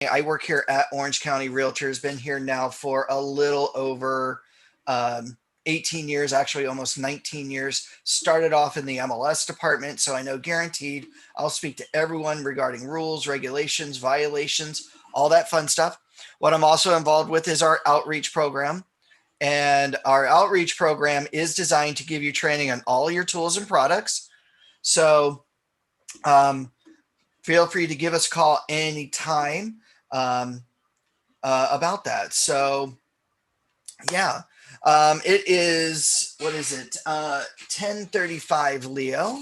I work here at Orange County Realtors, been here now for a little over 18 years, actually almost 19 years. Started off in the MLS department, so I know guaranteed I'll speak to everyone regarding rules, regulations, violations, all that fun stuff. What I'm also involved with is our outreach program. And our outreach program is designed to give you training on all your tools and products. So um, feel free to give us a call anytime um, about that. So yeah, it is, what is it? 10:35, Leo.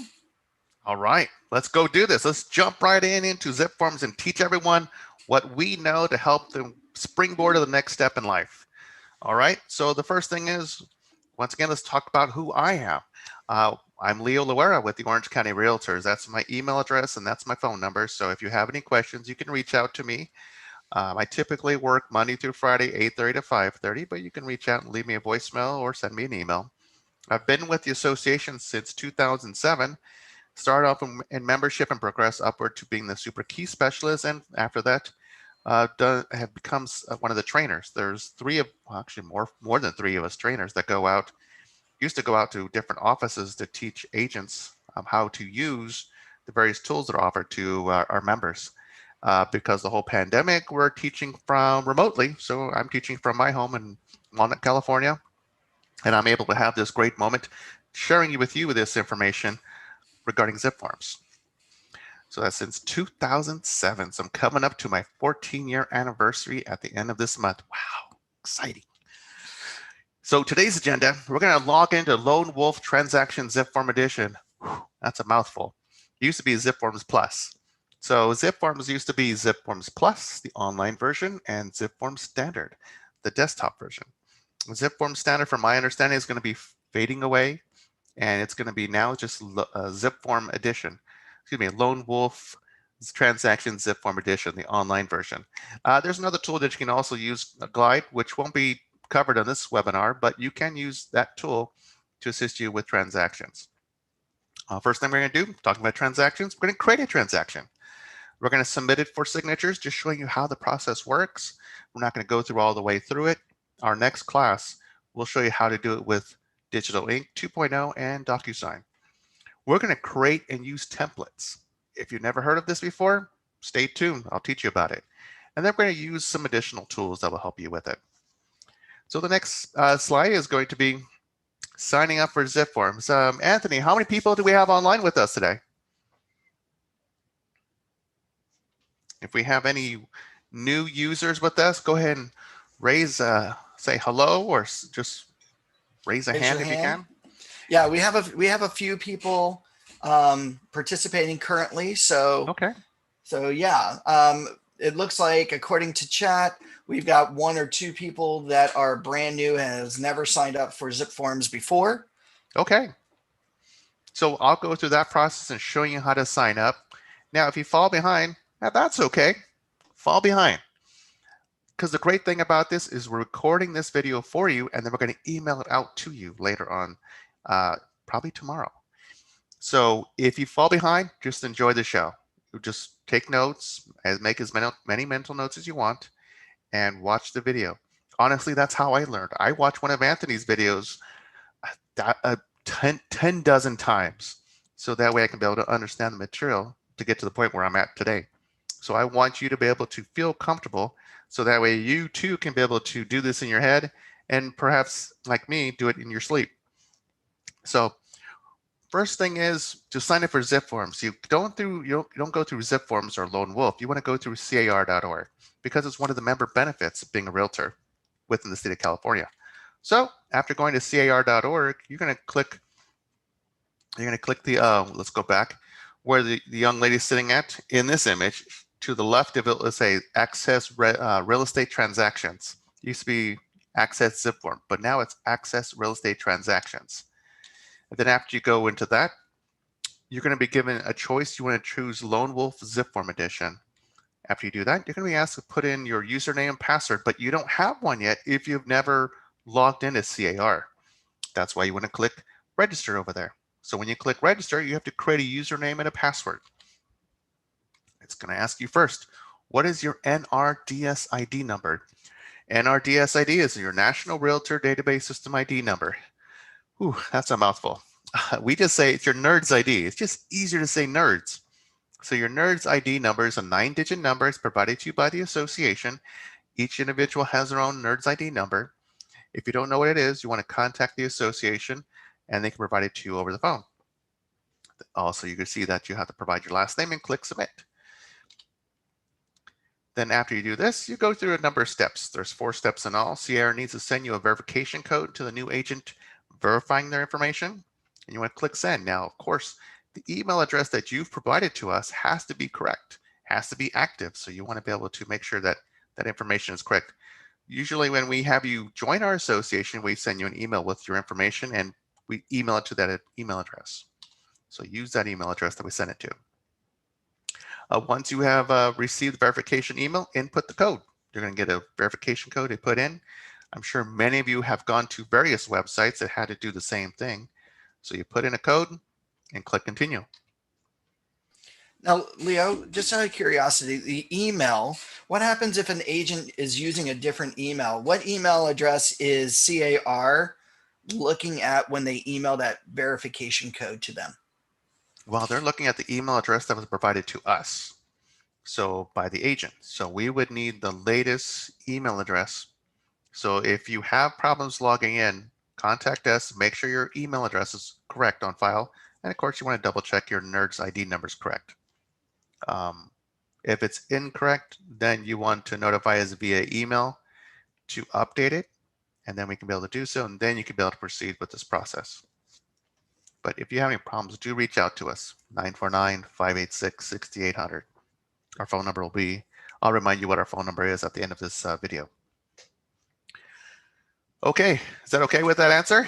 All right, let's go do this. Let's jump right into zipForms and teach everyone what we know to help them springboard to the next step in life. All right, so the first thing is, once again, let's talk about who I am. I'm Leo Loera with the Orange County Realtors. That's my email address and that's my phone number. So if you have any questions, you can reach out to me. I typically work Monday through Friday, 8:30 to 5:30, but you can reach out and leave me a voicemail or send me an email. I've been with the association since 2007. Started off in membership and progressed upward to being the super key specialist, and after that, have become one of the trainers. There's three of, well, actually more than three of us trainers that go out. Used to go out to different offices to teach agents how to use the various tools that are offered to our members. Because the whole pandemic, we're teaching from remotely. So I'm teaching from my home in Walnut, California, and I'm able to have this great moment sharing with you this information regarding zipForms. So that's since 2007. So I'm coming up to my 14-year anniversary at the end of this month. Wow, exciting. So today's agenda, we're going to log into Lone Wolf Transaction zipForm Edition. Whew, that's a mouthful. It used to be zipForms Plus. So zipForms used to be zipForms Plus, the online version, and zipForms Standard, the desktop version. zipForms Standard, from my understanding, is going to be fading away, and it's going to be now just zipForm Edition. Excuse me, Lone Wolf Transaction zipForm Edition, the online version. There's another tool that you can also use, Glide, which won't be covered on this webinar, but you can use that tool to assist you with transactions. First thing we're going to do, talking about transactions, we're going to create a transaction. We're going to submit it for signatures, just showing you how the process works. We're not going to go through all the way through it. Our next class, we'll show you how to do it with Digital Ink 2.0 and DocuSign. We're going to create and use templates. If you've never heard of this before, stay tuned. I'll teach you about it. And then we're going to use some additional tools that will help you with it. So the next slide is going to be signing up for zipForms. Anthony, how many people do we have online with us today? If we have any new users with us, go ahead and say hello, or just raise a hand if you can. Yeah, we have a few people participating currently. So okay. So yeah, it looks like according to chat, we've got one or two people that are brand new and has never signed up for zipForms before. Okay. So I'll go through that process and show you how to sign up. Now, if you fall behind, that's okay. Fall behind. Because the great thing about this is we're recording this video for you, and then we're going to email it out to you later on, probably tomorrow. So if you fall behind, just enjoy the show. Just take notes, make as many mental notes as you want, and watch the video. Honestly, that's how I learned. I watched one of Anthony's videos 10 dozen times, so that way I can be able to understand the material to get to the point where I'm at today. So I want you to be able to feel comfortable, so that way you too can be able to do this in your head, and perhaps, like me, do it in your sleep. So first thing is to sign up for zipForms. You don't go through zipForms or Lone Wolf. You want to go through car.org, because it's one of the member benefits of being a realtor within the state of California. So after going to car.org, you're going to click the let's go back where the young lady is sitting at in this image. To the left of it, let's say access real estate transactions. It used to be access zipForm, but now it's access real estate transactions. And then after you go into that, you're going to be given a choice. You want to choose Lone Wolf zipForm Edition. After you do that, you're going to be asked to put in your username and password, but you don't have one yet if you've never logged into CAR. That's why you want to click register over there. So when you click register, you have to create a username and a password. It's going to ask you first, What is your NRDS ID number? NRDS ID is your National Realtor Database System ID number. Whew, that's a mouthful. We just say it's your NERDS ID. It's just easier to say NERDS. So your NERDS ID number is a 9-digit number. It's provided to you by the association. Each individual has their own NERDS ID number. If you don't know what it is, you want to contact the association and they can provide it to you over the phone. Also, you can see that you have to provide your last name and click submit. Then after you do this, you go through a number of steps. There's 4 steps in all. Sierra needs to send you a verification code to the new agent verifying their information. And you want to click send. Now, of course, the email address that you've provided to us has to be correct, has to be active. So you want to be able to make sure that that information is correct. Usually when we have you join our association, we send you an email with your information and we email it to that email address. So use that email address that we sent it to. Once you have received the verification email, input the code. You're going to get a verification code to put in. I'm sure many of you have gone to various websites that had to do the same thing. So you put in a code and click continue. Now, Leo, just out of curiosity, the email, what happens if an agent is using a different email? What email address is CAR looking at when they email that verification code to them? Well, they're looking at the email address that was provided to us, so by the agent. So we would need the latest email address. So if you have problems logging in, contact us, make sure your email address is correct on file. And of course, you want to double check your NERDS ID number is correct. If it's incorrect, then you want to notify us via email to update it, and then we can be able to do so, and then you can be able to proceed with this process. But if you have any problems, do reach out to us, 949-586-6800. Our phone number will be, I'll remind you what our phone number is at the end of this video. Okay, is that okay with that answer?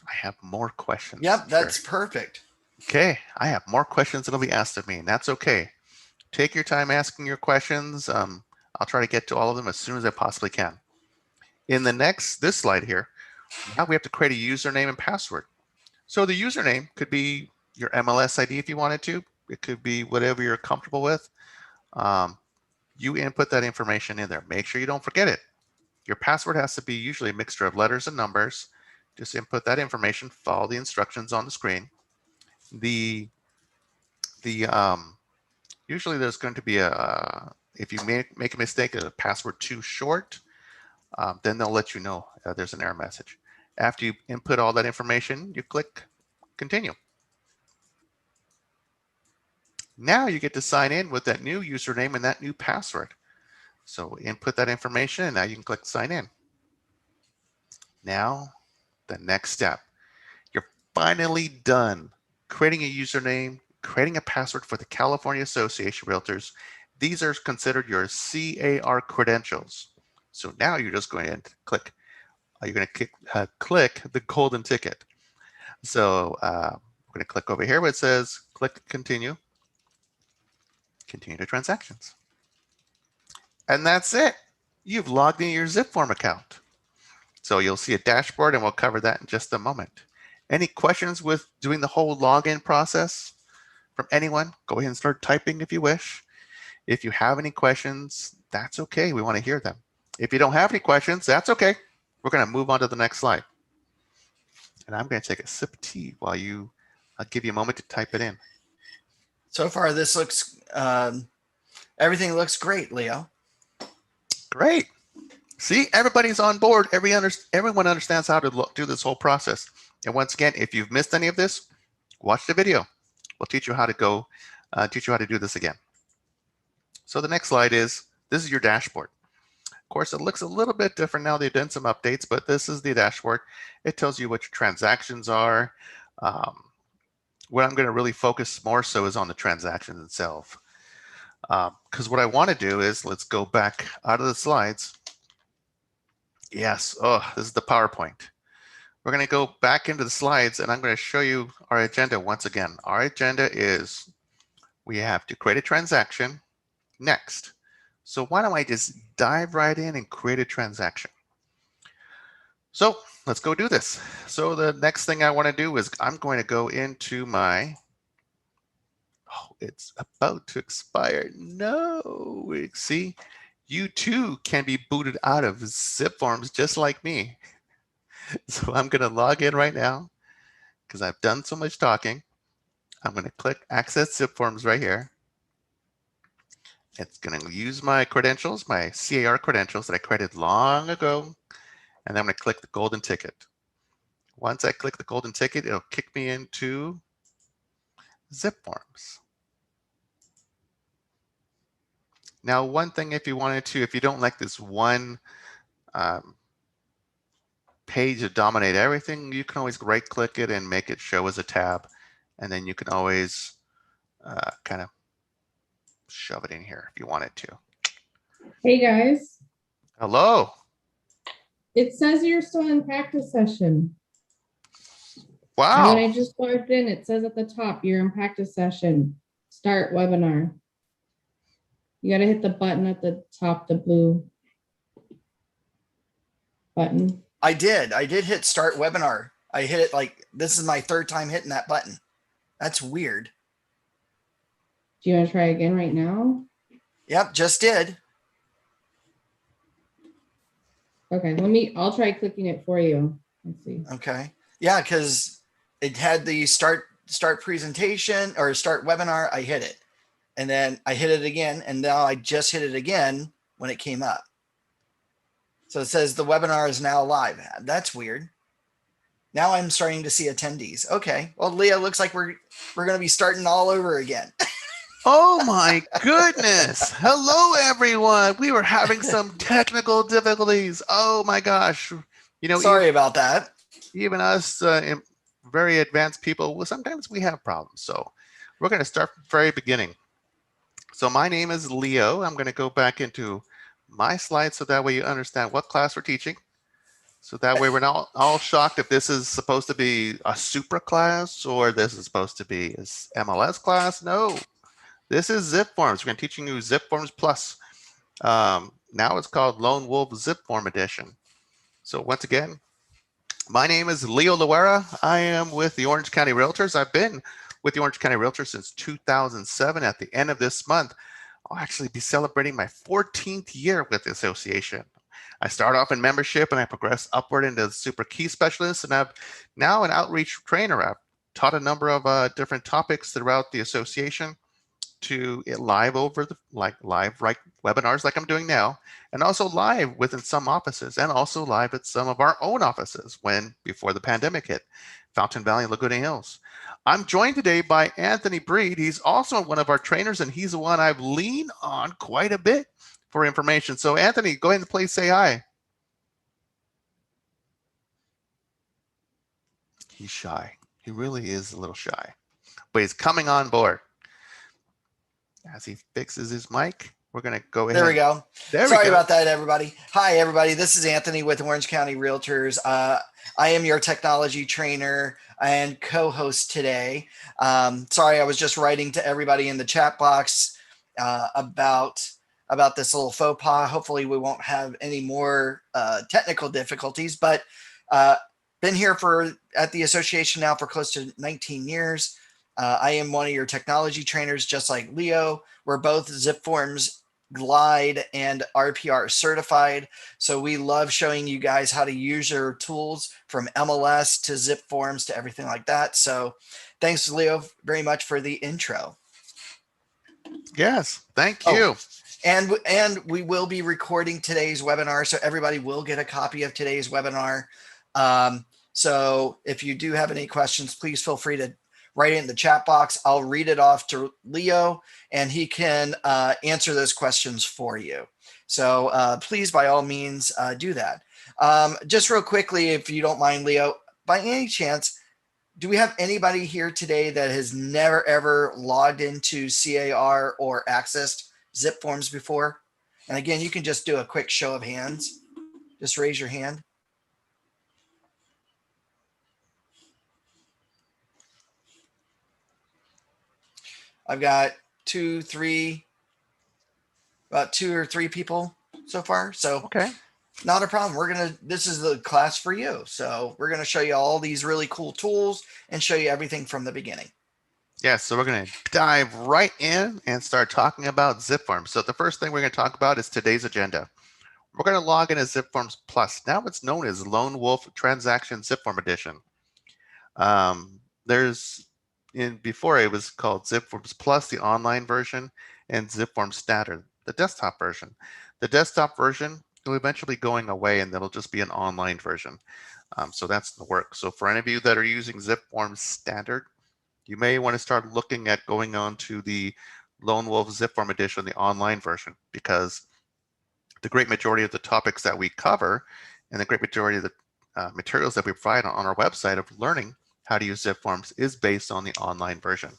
I have more questions. Yep, that's perfect. Okay, I have more questions that'll be asked of me, and that's okay. Take your time asking your questions. I'll try to get to all of them as soon as I possibly can. In this slide here, now we have to create a username and password. So the username could be your MLS ID if you wanted to. It could be whatever you're comfortable with. You input that information in there. Make sure you don't forget it. Your password has to be usually a mixture of letters and numbers. Just input that information, follow the instructions on the screen. Usually there's going to be if you make a mistake, a password too short, then they'll let you know there's an error message. After you input all that information, you click continue. Now you get to sign in with that new username and that new password. So input that information and now you can click sign in. Now, the next step. You're finally done creating a username, creating a password for the California Association of Realtors. These are considered your CAR credentials. So now you're just going to click, click the golden ticket. So we're going to click over here where it says click continue, continue to transactions. And that's it. You've logged in your zipForm account. So you'll see a dashboard and we'll cover that in just a moment. Any questions with doing the whole login process from anyone? Go ahead and start typing if you wish. If you have any questions, that's okay. We want to hear them. If you don't have any questions, that's okay. We're going to move on to the next slide. And I'm going to take a sip of tea while I'll give you a moment to type it in. So far, this looks, everything looks great, Leo. Great. See, everybody's on board. Everyone understands how to do this whole process. And once again, if you've missed any of this, watch the video. We'll teach you how to do this again. So the next slide this is your dashboard. Of course, it looks a little bit different now. They've done some updates, but this is the dashboard. It tells you what your transactions are. What I'm going to really focus more so is on the transactions itself. Because what I want to do is, let's go back out of the slides. Yes, this is the PowerPoint. We're going to go back into the slides and I'm going to show you our agenda once again. Our agenda is we have to create a transaction next. So why don't I just dive right in and create a transaction? So let's go do this. So the next thing I want to do is I'm going to go into my Oh, it's about to expire. No, see, you too can be booted out of zipForms just like me. So I'm going to log in right now because I've done so much talking. I'm going to click Access zipForms right here. It's going to use my credentials, my CAR credentials that I created long ago. And then I'm going to click the golden ticket. Once I click the golden ticket, it'll kick me into zipForms. Now, one thing, if you wanted to, if you don't like this one page to dominate everything, you can always right click it and make it show as a tab. And then you can always kind of shove it in here if you wanted to. Hey guys, Hello. it says you're still in practice session. And when Wow. I just logged in, it says at the top, you're in practice session. Start webinar. You got to hit the button at the top, the blue button. I did hit start webinar. I hit it like, this is my third time hitting that button. That's weird. Do you want to try again right now? Yep, just did. Okay, I'll try clicking it for you. Let's see. Okay. Yeah, because it had the start presentation or start webinar. I hit it. And then I hit it again. And now I just hit it again when it came up. So it says the webinar is now live. That's weird. Now I'm starting to see attendees. Okay. Well, Leah, looks like we're going to be starting all over again. Oh my goodness. Hello, everyone. We were having some technical difficulties. Oh my gosh. You know, sorry about that. Even us very advanced people, well, sometimes we have problems. So we're going to start from the very beginning. So my name is Leo. I'm going to go back into my slides so that way you understand what class we're teaching. So that way we're not all shocked if this is supposed to be a super class or this is supposed to be an MLS class. No, this is zipForms. We're going to be teaching you zipForms Plus. Now it's called Lone Wolf zipForm Edition. So once again, my name is Leo Loera. I am with the Orange County Realtors. I've been with the Orange County Realtors since 2007. At the end of this month, I'll actually be celebrating my 14th year with the association. I started off in membership and I progressed upward into super key specialist, and I'm now an outreach trainer. I've taught a number of different topics throughout the association to live over the live webinars like I'm doing now, and also live within some offices, and also live at some of our own offices before the pandemic hit, Fountain Valley and Laguna Hills. I'm joined today by Anthony Breed. He's also one of our trainers, and he's the one I've leaned on quite a bit for information. So Anthony, go ahead and please say hi. He's shy. He really is a little shy, but he's coming on board. As he fixes his mic, we're going to go ahead. There we go. Sorry about that, everybody. Hi, everybody. This is Anthony with Orange County Realtors. I am your technology trainer and co-host today. Sorry, I was just writing to everybody in the chat box about this little faux pas. Hopefully we won't have any more technical difficulties, but been here at the association now for close to 19 years. I am one of your technology trainers, just like Leo. We're both zipForms Glide and RPR certified. So we love showing you guys how to use your tools from MLS to zipForms to everything like that. So thanks, Leo, very much for the intro. Yes, thank you. And we will be recording today's webinar, so everybody will get a copy of today's webinar. So if you do have any questions, please feel free to write it in the chat box. I'll read it off to Leo and he can answer those questions for you. So please, by all means, do that. Just real quickly, if you don't mind, Leo, by any chance, do we have anybody here today that has never ever logged into CAR or accessed zipForms before? And again, you can just do a quick show of hands. Just raise your hand. I've got about two or three people so far. So okay, not a problem. This is the class for you. So we're going to show you all these really cool tools and show you everything from the beginning. Yeah, so we're going to dive right in and start talking about zipForms. So the first thing we're going to talk about is today's agenda. We're going to log in as zipForms Plus. Now it's known as Lone Wolf Transaction zipForm Edition. Before it was called zipForms Plus, the online version, and zipForms Standard, the desktop version. The desktop version will eventually going away, and that'll just be an online version. So that's the work. So for any of you that are using zipForms Standard, you may want to start looking at going on to the Lone Wolf zipForm Edition, the online version, because the great majority of the topics that we cover and the great majority of the materials that we provide on our website of learning how to use zipForms is based on the online version.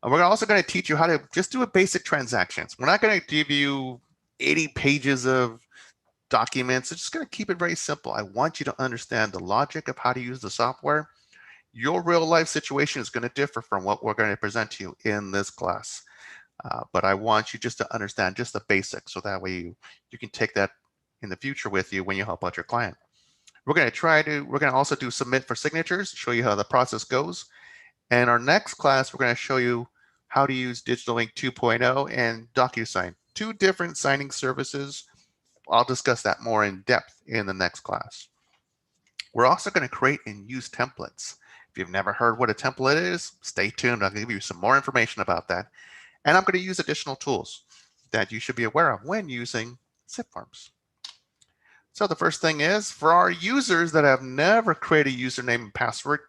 And we're also going to teach you how to just do a basic transactions. We're not going to give you 80 pages of documents. It's just going to keep it very simple. I want you to understand the logic of how to use the software. Your real life situation is going to differ from what we're going to present to you in this class. But I want you just to understand just the basics, so that way you can take that in the future with you when you help out your client. We're going to also do submit for signatures, show you how the process goes. And our next class, we're going to show you how to use Digital Ink 2.0 and DocuSign, 2 different signing services. I'll discuss that more in depth in the next class. We're also going to create and use templates. If you've never heard what a template is, stay tuned. I'll give you some more information about that. And I'm going to use additional tools that you should be aware of when using zipForms. So the first thing is, for our users that have never created a username and password,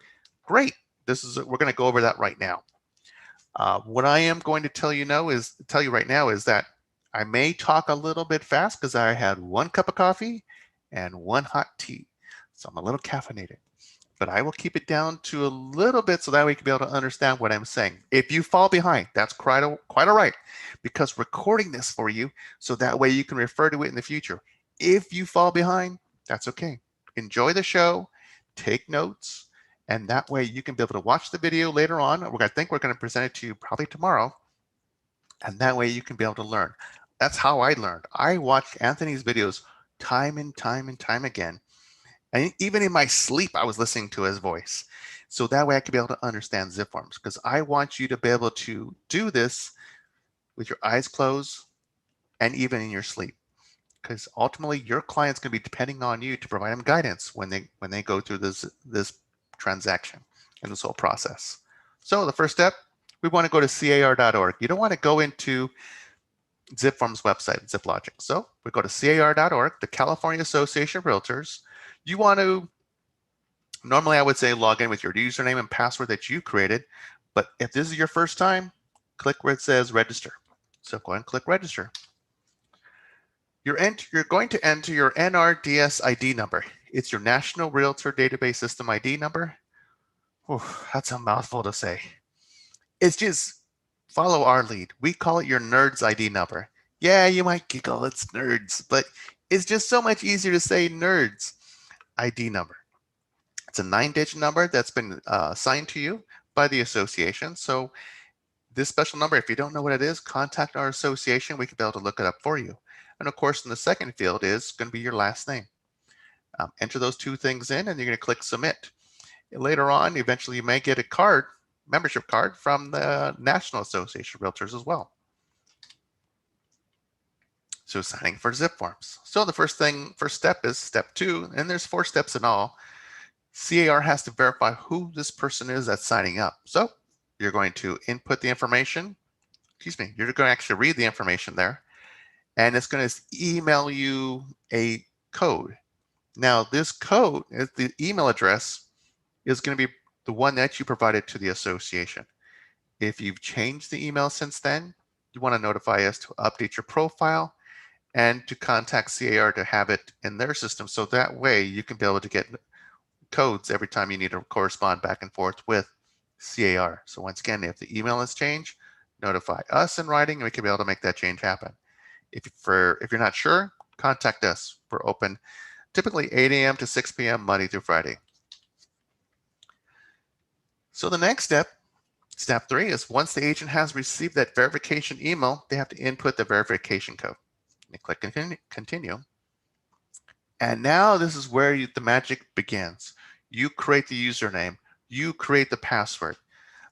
great. We're going to go over that right now. What I am going to tell you right now is that I may talk a little bit fast because I had 1 cup of coffee and 1 hot tea. So I'm a little caffeinated, but I will keep it down to a little bit so that we can be able to understand what I'm saying. If you fall behind, that's quite all right, because recording this for you so that way you can refer to it in the future. If you fall behind, that's okay. Enjoy the show, take notes, and that way you can be able to watch the video later on. I think we're going to present it to you probably tomorrow, and that way you can be able to learn. That's how I learned. I watched Anthony's videos time and time and time again. And even in my sleep, I was listening to his voice. So that way I could be able to understand zipForms, because I want you to be able to do this with your eyes closed and even in your sleep. Because ultimately your client's going to be depending on you to provide them guidance when they go through this transaction and this whole process. So the first step, we want to go to car.org. You don't want to go into zipForm's website, ZipLogic. So we go to car.org, the California Association of Realtors. You want to, normally I would say log in with your username and password that you created, but if this is your first time, click where it says register. So go ahead and click register. You're going to enter your NRDS ID number. It's your National Realtor Database System ID number. Whew, that's a mouthful to say. It's just follow our lead. We call it your NERDS ID number. Yeah, you might giggle, it's NERDS, but it's just so much easier to say NERDS ID number. It's a 9-digit number that's been assigned to you by the association. So this special number, if you don't know what it is, contact our association. We can be able to look it up for you. And of course, in the second field is going to be your last name. Enter those 2 things in, and you're going to click submit. Later on, eventually you may get a card, membership card from the National Association of Realtors as well. So signing for zipForms. So the first step is step 2, and there's 4 steps in all. CAR has to verify who this person is that's signing up. So you're going to input the information. You're going to actually read the information there, and it's going to email you a code. Now, this code, the email address, is going to be the one that you provided to the association. If you've changed the email since then, you want to notify us to update your profile and to contact CAR to have it in their system, so that way you can be able to get codes every time you need to correspond back and forth with CAR. So once again, if the email has changed, notify us in writing, and we can be able to make that change happen. If you're not sure, contact us. We're open typically 8 a.m. to 6 p.m. Monday through Friday. So the next step, step 3, is once the agent has received that verification email, they have to input the verification code. And click continue. And now this is where the magic begins. You create the username, you create the password.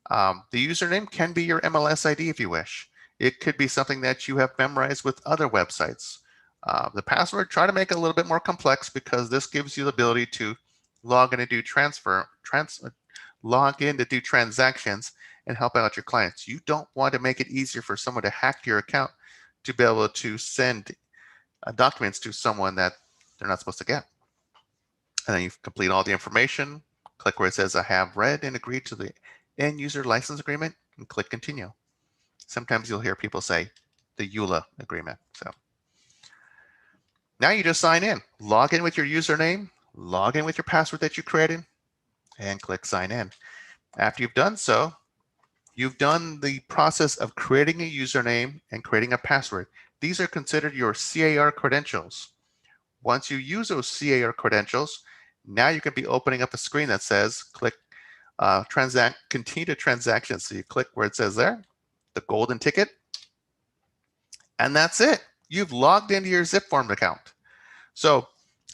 The username can be your MLS ID if you wish. It could be something that you have memorized with other websites. The password, try to make it a little bit more complex because this gives you the ability to log in and do log in to do transactions and help out your clients. You don't want to make it easier for someone to hack your account to be able to send documents to someone that they're not supposed to get. And then you complete all the information, click where it says I have read and agreed to the end user license agreement, and click continue. Sometimes you'll hear people say the EULA agreement. So now you just sign in, log in with your username, log in with your password that you created, and click sign in. After you've done so, you've done the process of creating a username and creating a password. These are considered your CAR credentials. Once you use those CAR credentials, now you can be opening up a screen that says click continue to transaction. So you click where it says there, the golden ticket, and that's it. You've logged into your zipForm account. So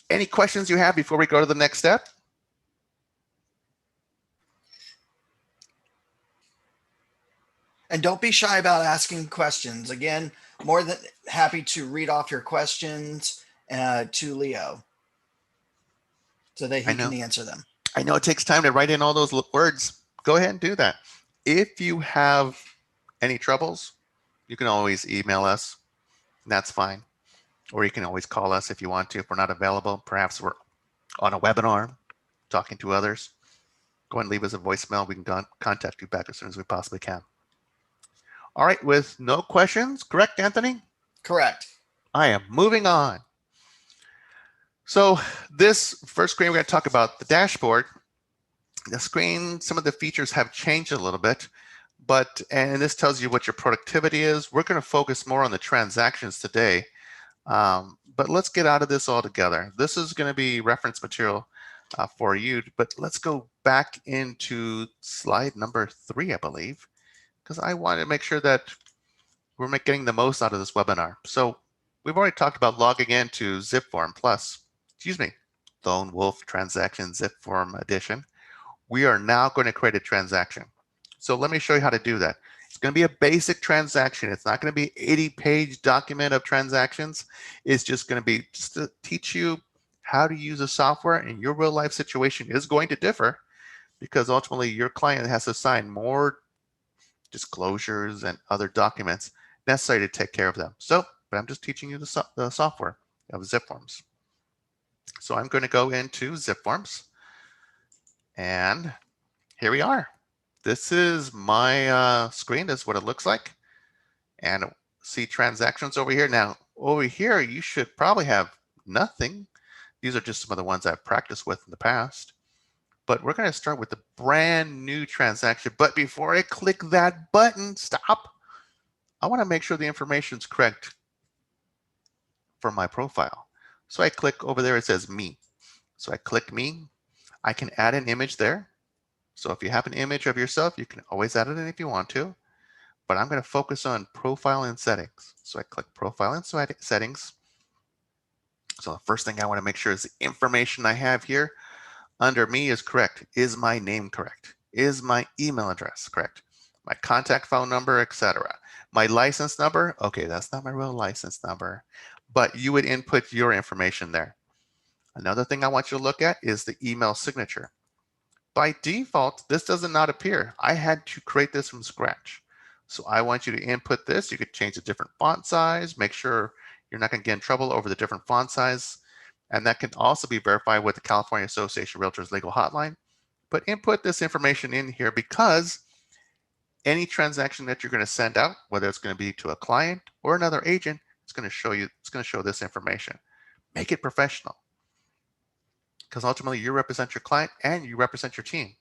any questions you have before we go to the next step? And don't be shy about asking questions. Again, more than happy to read off your questions to Leo so that he can answer them. I know it takes time to write in all those words. Go ahead and do that. If you have any troubles, you can always email us. That's fine. Or you can always call us if you want to. If we're not available, perhaps we're on a webinar talking to others. Go ahead and leave us a voicemail. We can contact you back as soon as we possibly can. All right, with no questions, correct, Anthony? Correct. I am moving on. So this first screen, we're going to talk about the dashboard. The screen, some of the features have changed a little bit, and this tells you what your productivity is. We're going to focus more on the transactions today, but let's get out of this altogether. This is going to be reference material for you, but let's go back into slide number 3, I believe, because I want to make sure that we're getting the most out of this webinar. So we've already talked about logging into zipForm Plus, Lone Wolf Transaction zipForm Edition. We are now going to create a transaction. So let me show you how to do that. It's going to be a basic transaction. It's not going to be 80-page document of transactions. It's just going to be just to teach you how to use the software, and your real life situation is going to differ because ultimately your client has to sign more disclosures and other documents necessary to take care of them. So, but I'm just teaching you the software of zipForms. So I'm going to go into zipForms, and here we are. This is my screen. This is what it looks like. And see transactions over here. Now, over here, you should probably have nothing. These are just some of the ones I've practiced with in the past. But we're going to start with a brand new transaction. But before I click that button, stop. I want to make sure the information is correct for my profile. So I click over there, it says me. So I click me. I can add an image there. So if you have an image of yourself, you can always add it in if you want to. But I'm going to focus on profile and settings. So I click profile and settings. So the first thing I want to make sure is the information I have here under me is correct. Is my name correct? Is my email address correct? My contact phone number, etc. My license number, okay, that's not my real license number, but you would input your information there. Another thing I want you to look at is the email signature. By default, this does not appear. I had to create this from scratch. So I want you to input this. You could change the different font size, make sure you're not going to get in trouble over the different font size. And that can also be verified with the California Association of Realtors Legal Hotline. But input this information in here because any transaction that you're going to send out, whether it's going to be to a client or another agent, it's going to show this information. Make it professional, because ultimately you represent your client and you represent your team.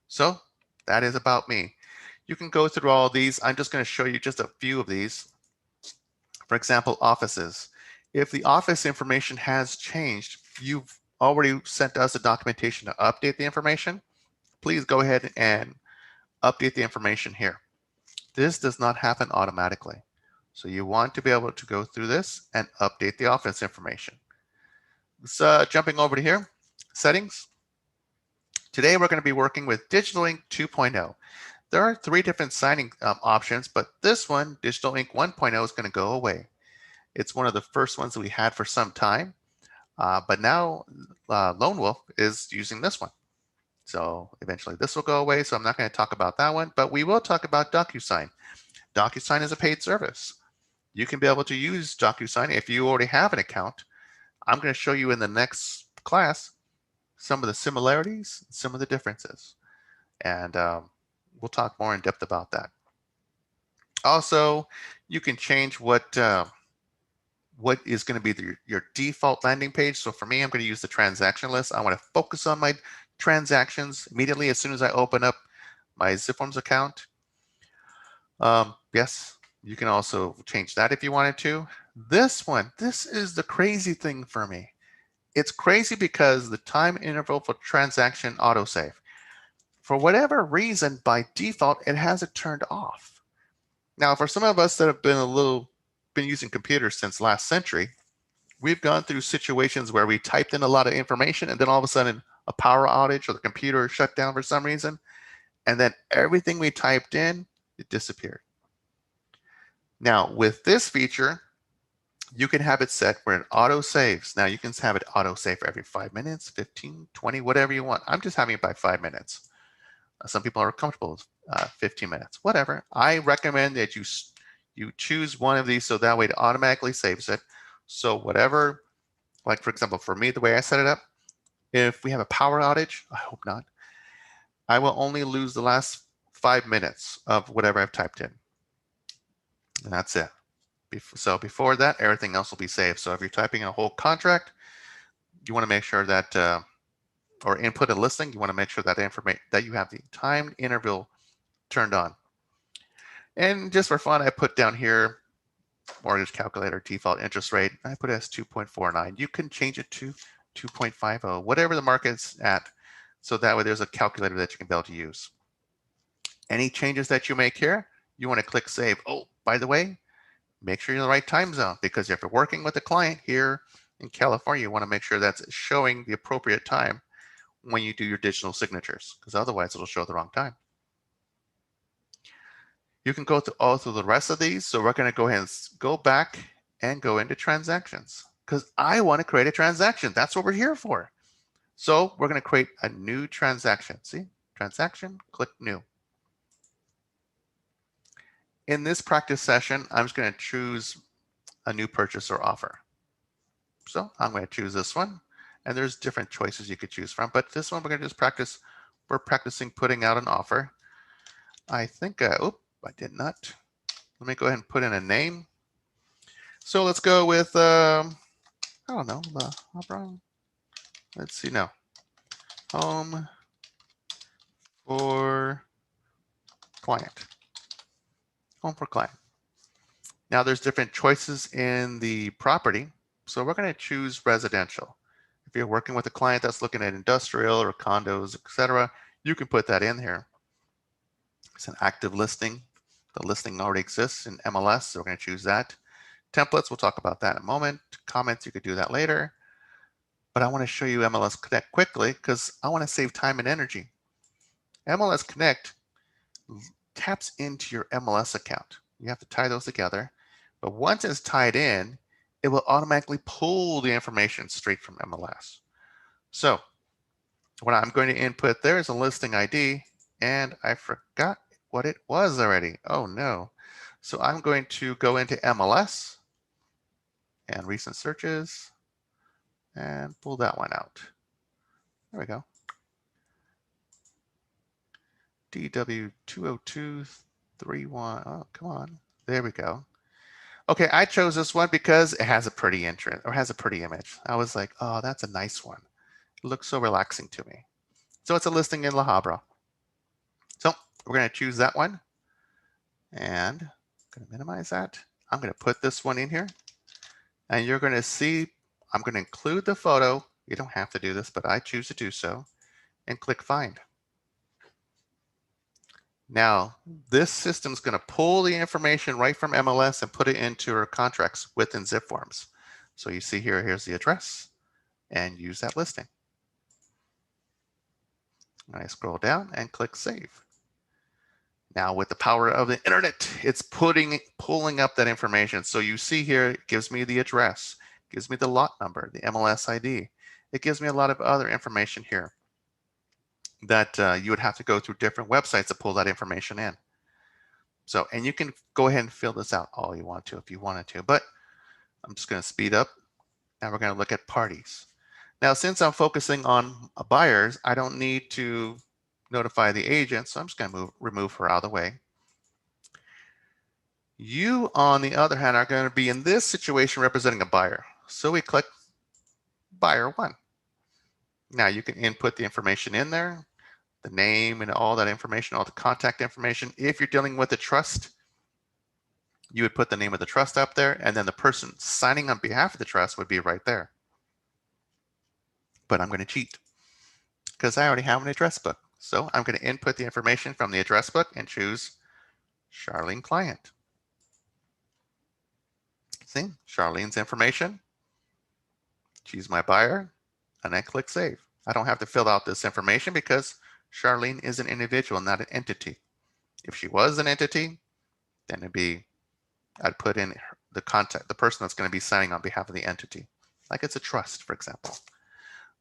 So that is about me. You can go through all these. I'm just going to show you just a few of these. For example, offices. If the office information has changed, you've already sent us a documentation to update the information. Please go ahead and update the information here. This does not happen automatically. So you want to be able to go through this and update the office information. So jumping over to here, settings. Today we're going to be working with Digital Ink 2.0. There are 3 different signing options, but this one, Digital Ink 1.0, is going to go away. It's one of the first ones that we had for some time, but now Lone Wolf is using this one. So eventually this will go away, so I'm not going to talk about that one, but we will talk about DocuSign. DocuSign is a paid service. You can be able to use DocuSign if you already have an account. I'm going to show you in the next class some of the similarities, some of the differences, and we'll talk more in depth about that. Also, you can change what is going to be your default landing page. So for me, I'm going to use the transaction list. I want to focus on my transactions immediately as soon as I open up my zipForms account. Yes, you can also change that if you wanted to. This one, this is the crazy thing for me. It's crazy because the time interval for transaction autosave. For whatever reason, by default, it has it turned off. Now, for some of us that have been using computers since last century, we've gone through situations where we typed in a lot of information and then all of a sudden a power outage or the computer shut down for some reason, and then everything we typed in, it disappeared. Now, with this feature, you can have it set where it auto saves. Now, you can have it auto save for every 5 minutes, 15, 20, whatever you want. I'm just having it by 5 minutes. Some people are comfortable with 15 minutes, whatever. I recommend that you choose one of these so that way it automatically saves it. So whatever, like for example, for me, the way I set it up, if we have a power outage, I hope not, I will only lose the last 5 minutes of whatever I've typed in. And that's it. So before that, everything else will be saved. So if you're typing a whole contract, you want to make sure that, or input a listing, you want to make sure that information that you have the timed interval turned on. And just for fun, I put down here mortgage calculator default interest rate. I put it as 2.49. You can change it to 2.50, whatever the market's at. So that way there's a calculator that you can be able to use. Any changes that you make here, you want to click save. Oh, by the way, make sure you're in the right time zone, because if you're working with a client here in California, you want to make sure that's showing the appropriate time when you do your digital signatures, because otherwise it'll show the wrong time. You can go through the rest of these. So we're going to go ahead and go back and go into transactions, because I want to create a transaction. That's what we're here for. So we're going to create a new transaction. See, transaction, click new. In this practice session, I'm just going to choose a new purchase or offer. So I'm going to choose this one, and there's different choices you could choose from, but this one we're going to just practice. We're practicing putting out an offer. I think, I did not. Let me go ahead and put in a name. So let's go with, I don't know, let's see now. Home for client. Home for client. Now there's different choices in the property. So we're going to choose residential. If you're working with a client that's looking at industrial or condos, etc., you can put that in here. It's an active listing. The listing already exists in MLS, so we're going to choose that. Templates, we'll talk about that in a moment. Comments, you could do that later. But I want to show you MLS Connect quickly because I want to save time and energy. MLS Connect taps into your MLS account. You have to tie those together. But once it's tied in, it will automatically pull the information straight from MLS. So what I'm going to input there is a listing ID, and I forgot what it was already. Oh no. So I'm going to go into MLS and recent searches and pull that one out. There we go. DW20231. Oh, come on. There we go. Okay, I chose this one because it has a pretty entrance or has a pretty image. I was like, oh, that's a nice one. It looks so relaxing to me. So it's a listing in La Habra. So we're going to choose that one. And I'm going to minimize that. I'm going to put this one in here. And you're going to see, I'm going to include the photo. You don't have to do this, but I choose to do so. And click Find. Now, this system is going to pull the information right from MLS and put it into our contracts within zipForms. So you see here, here's the address, and use that listing. And I scroll down and click Save. Now with the power of the internet, it's pulling up that information. So you see here, it gives me the address, gives me the lot number, the MLS ID. It gives me a lot of other information here that you would have to go through different websites to pull that information in. So, and you can go ahead and fill this out all you want to if you wanted to, but I'm just going to speed up. Now we're going to look at parties. Now, since I'm focusing on buyers, I don't need to notify the agent, so I'm just going to remove her out of the way. You, on the other hand, are going to be in this situation representing a buyer. So we click buyer 1. Now you can input the information in there, the name and all that information, all the contact information. If you're dealing with a trust, you would put the name of the trust up there, and then the person signing on behalf of the trust would be right there. But I'm going to cheat because I already have an address book. So I'm going to input the information from the address book and choose Charlene Client. See, Charlene's information, choose my buyer, and then click Save. I don't have to fill out this information because Charlene is an individual, not an entity. If she was an entity, then I'd put in the contact, the person that's going to be signing on behalf of the entity, like it's a trust, for example.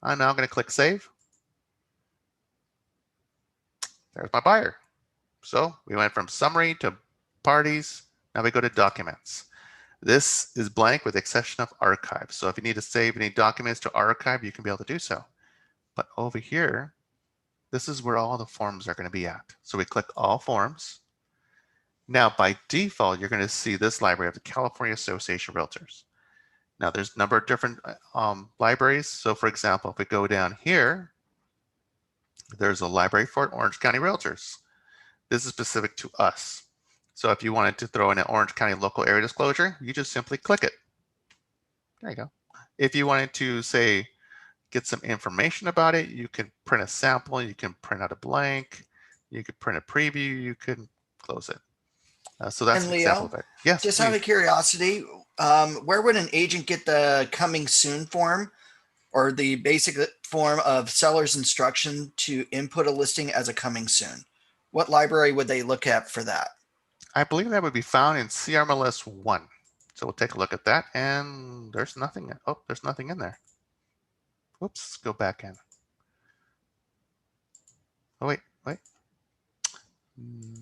I'm now going to click Save. There's my buyer. So we went from summary to parties. Now we go to documents. This is blank with the exception of archive. So if you need to save any documents to archive, you can be able to do so. But over here, this is where all the forms are going to be at. So we click all forms. Now by default, you're going to see this library of the California Association of Realtors. Now there's a number of different libraries. So for example, if we go down here, there's a library for Orange County Realtors. This is specific to us. So if you wanted to throw in an Orange County local area disclosure, you just simply click it. There you go. If you wanted to say, get some information about it, you can print a sample, you can print out a blank, you could print a preview, you can close it. So that's And an example Leo, of it. Yes, just please. out of curiosity, where would an agent get the coming soon form or the basic form of seller's instruction to input a listing as a coming soon? What library would they look at for that? I believe that would be found in CRMLS 1. So we'll take a look at that, and there's nothing. Oh, there's nothing in there. Whoops, go back in. Oh, wait.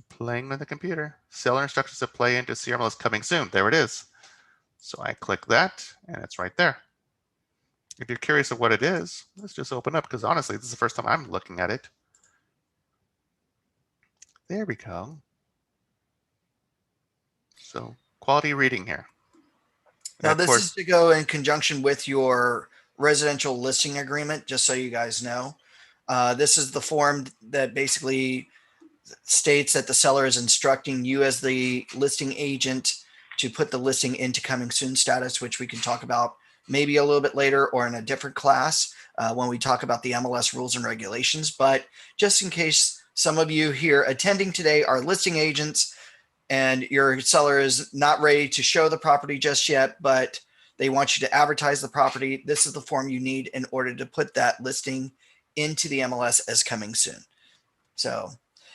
Playing with the computer. Seller instructions to play into CRMLS coming soon. There it is. So I click that, and it's right there. If you're curious of what it is, let's just open up, because honestly, this is the first time I'm looking at it. There we go. So quality reading here. And Now, of this course, is to go in conjunction with your residential listing agreement, just so you guys know. This is the form that basically states that the seller is instructing you as the listing agent to put the listing into coming soon status, which we can talk about maybe a little bit later or in a different class when we talk about the MLS rules and regulations. But just in case some of you here attending today are listing agents and your seller is not ready to show the property just yet, but they want you to advertise the property, this is the form you need in order to put that listing into the MLS as coming soon. So,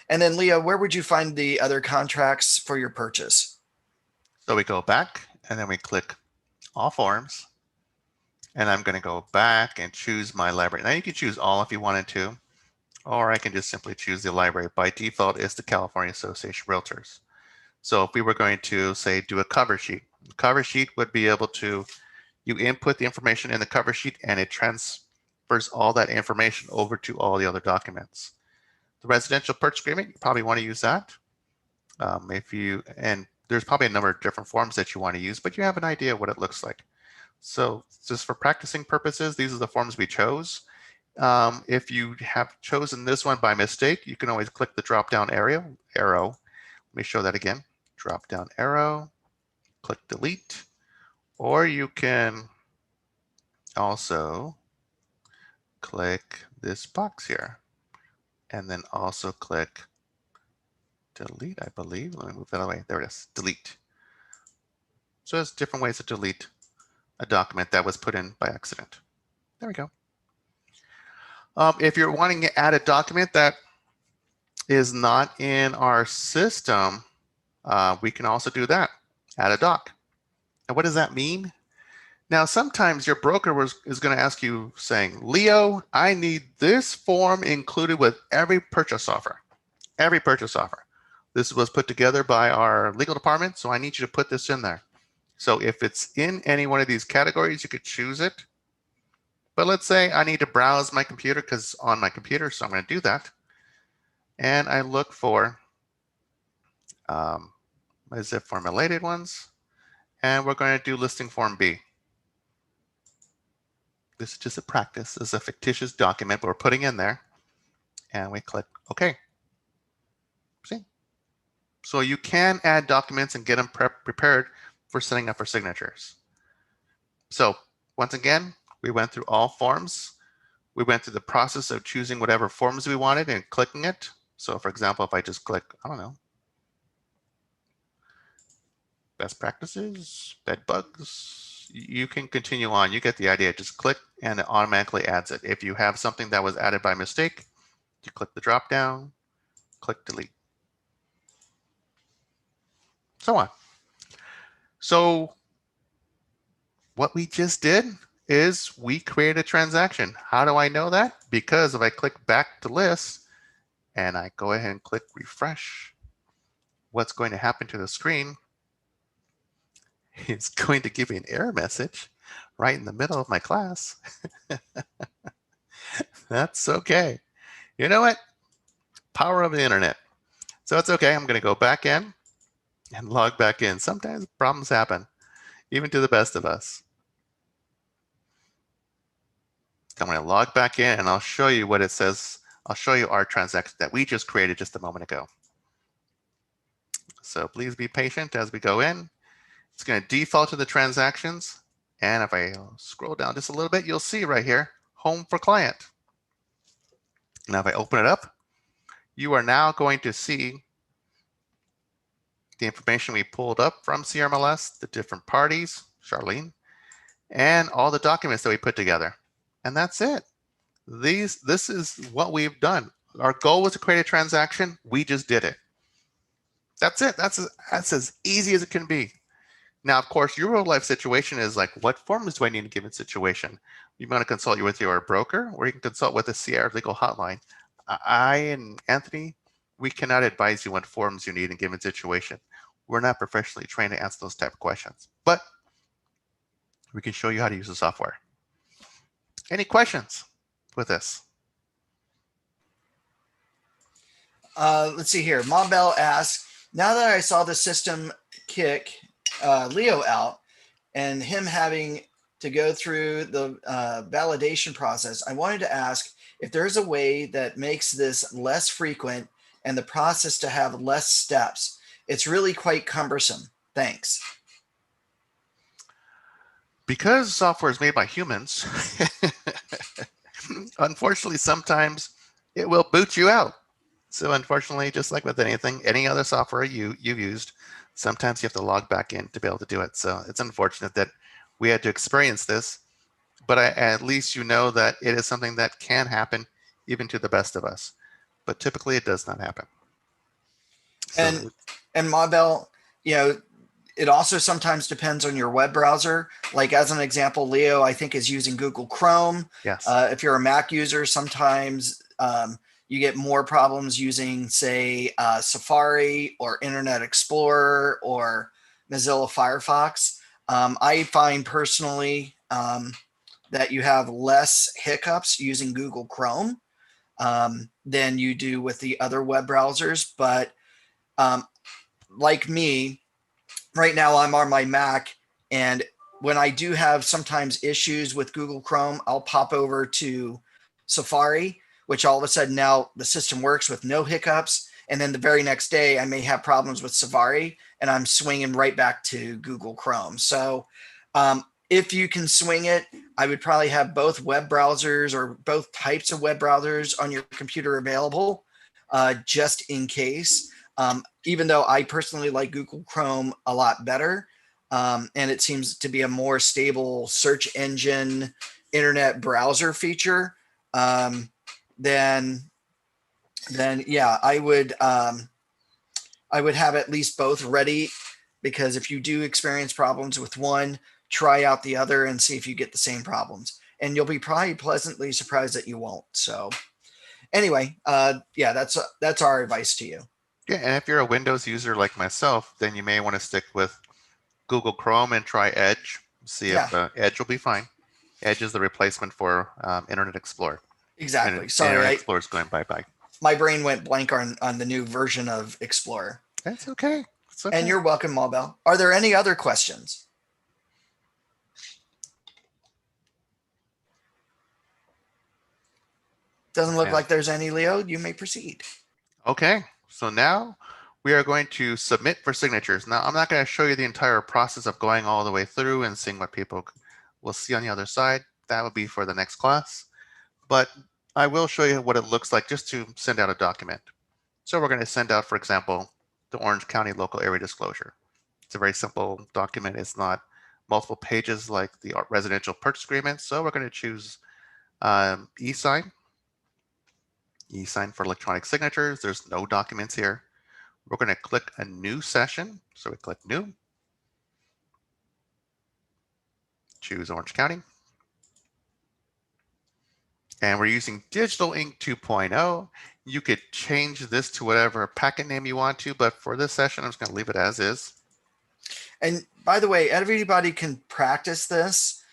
and then Leah, where would you find the other contracts for your purchase? so we go back and then we click all forms. And I'm going to go back and choose my library. Now you can choose all if you wanted to, or I can just simply choose the library. By default, it's the California Association of Realtors. So if we were going to say do a cover sheet, the cover sheet would be able to, you input the information in the cover sheet and it transfers all that information over to all the other documents. The residential purchase agreement, you probably want to use that. And there's probably a number of different forms that you want to use, but you have an idea of what it looks like. So just for practicing purposes, these are the forms we chose. If you have chosen this one by mistake, you can always click the drop-down arrow. Let me show that again. Drop-down arrow, click delete, or you can also click this box here and then also click delete, I believe. Let me move that away. There it is, delete. So there's different ways to delete a document that was put in by accident. There we go. If you're wanting to add a document that is not in our system, we can also do that. Add a doc. And what does that mean? Now, sometimes your broker is going to ask you saying, Leo, I need this form included with every purchase offer. Every purchase offer. This was put together by our legal department, so I need you to put this in there. So if it's in any one of these categories, you could choose it. But let's say I need to browse my computer because on my computer, so I'm going to do that. And I look for my zipForm related ones, and we're going to do listing form B. This is just a practice. This is a fictitious document we're putting in there, and we click OK. See? So you can add documents and get them prepared for setting up for signatures. So once again, we went through all forms. We went through the process of choosing whatever forms we wanted and clicking it. So for example, if I just click, I don't know, best practices, bed bugs, you can continue on. You get the idea. Just click and it automatically adds it. If you have something that was added by mistake, you click the drop down, click delete. So on. So what we just did is we created a transaction. How do I know that? Because if I click back to list and I go ahead and click refresh, what's going to happen to the screen is going to give me an error message right in the middle of my class. That's okay. You know what? Power of the internet. So it's okay. I'm going to go back in and log back in. Sometimes problems happen, even to the best of us. I'm going to log back in and I'll show you what it says. I'll show you our transaction that we just created just a moment ago. So please be patient as we go in. It's going to default to the transactions. And if I scroll down just a little bit, you'll see right here, home for client. Now, if I open it up, you are now going to see the information we pulled up from CRMLS, the different parties, Charlene, and all the documents that we put together. And that's it. This is what we've done. Our goal was to create a transaction. We just did it. That's it. That's as easy as it can be. Now, of course, your real life situation is like, what forms do I need in a given situation? You want to consult with your broker, or you can consult with the CR legal hotline. I and Anthony, we cannot advise you what forms you need in a given situation. We're not professionally trained to answer those type of questions, but we can show you how to use the software. Any questions with this? Let's see here. Mobell asks, now that I saw the system kick Leo out and him having to go through the validation process, I wanted to ask if there's a way that makes this less frequent and the process to have less steps. It's really quite cumbersome. Thanks. Because software is made by humans, unfortunately, sometimes it will boot you out. So unfortunately, just like with anything, any other software you've used, sometimes you have to log back in to be able to do it. So it's unfortunate that we had to experience this, but at least you know that it is something that can happen even to the best of us. But typically it does not happen. So, and Mobell, it also sometimes depends on your web browser. Like as an example, Leo, I think, is using Google Chrome. yes. If you're a Mac user, sometimes you get more problems using, say, Safari or Internet Explorer or Mozilla Firefox. I find personally that you have less hiccups using Google Chrome than you do with the other web browsers. But like me, right now I'm on my Mac, and when I do have sometimes issues with Google Chrome, I'll pop over to Safari, which all of a sudden now the system works with no hiccups. And then the very next day I may have problems with Safari and I'm swinging right back to Google Chrome. So if you can swing it, I would probably have both web browsers or both types of web browsers on your computer available just in case. Even though I personally like Google Chrome a lot better, and it seems to be a more stable search engine internet browser feature than then yeah, I would have at least both ready, because if you do experience problems with one, try out the other and see if you get the same problems. And you'll be probably pleasantly surprised that you won't. So anyway, yeah, that's our advice to you. Yeah, and if you're a Windows user like myself, then you may want to stick with Google Chrome and try Edge. See Yeah, if Edge will be fine. Edge is the replacement for Internet Explorer. And exactly. Sorry, Internet Explorer is going bye-bye. my brain went blank on the new version of Explorer. That's okay. It's okay. And you're welcome, Mabel. Are there any other questions? Doesn't look Yeah. like there's any, Leo. You may proceed. Okay, so now we are going to submit for signatures. Now, I'm not going to show you the entire process of going all the way through and seeing what people will see on the other side. That will be for the next class. But I will show you what it looks like just to send out a document. So we're going to send out, for example, the Orange County Local Area Disclosure. It's a very simple document. It's not multiple pages like the residential purchase agreement. So we're going to choose e-sign. E-sign for electronic signatures. There's no documents here. We're going to click a new session. So we click new. Choose Orange County. And we're using Digital Ink 2.0. You could change this to whatever packet name you want to, but for this session, I'm just going to leave it as is. And by the way, everybody can practice this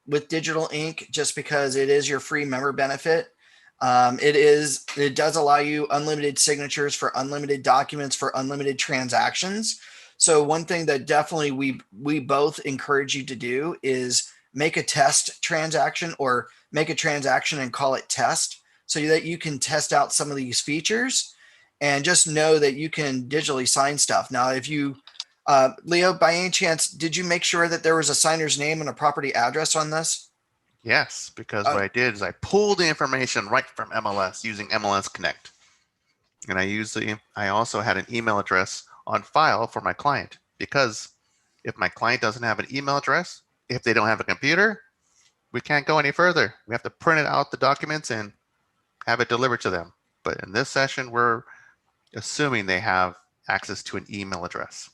with Digital Ink just because it is your free member benefit. It does allow you unlimited signatures for unlimited documents for unlimited transactions. So one thing that definitely we both encourage you to do is make a test transaction, or make a transaction and call it test, so that you can test out some of these features and just know that you can digitally sign stuff. Now, if you Leo, by any chance, did you make sure that there was a signer's name and a property address on this? Yes, because what I did is I pulled the information right from MLS using MLS Connect. And I also had an email address on file for my client, because if my client doesn't have an email address, if they don't have a computer, we can't go any further. We have to print out the documents and have it delivered to them. But in this session, we're assuming they have access to an email address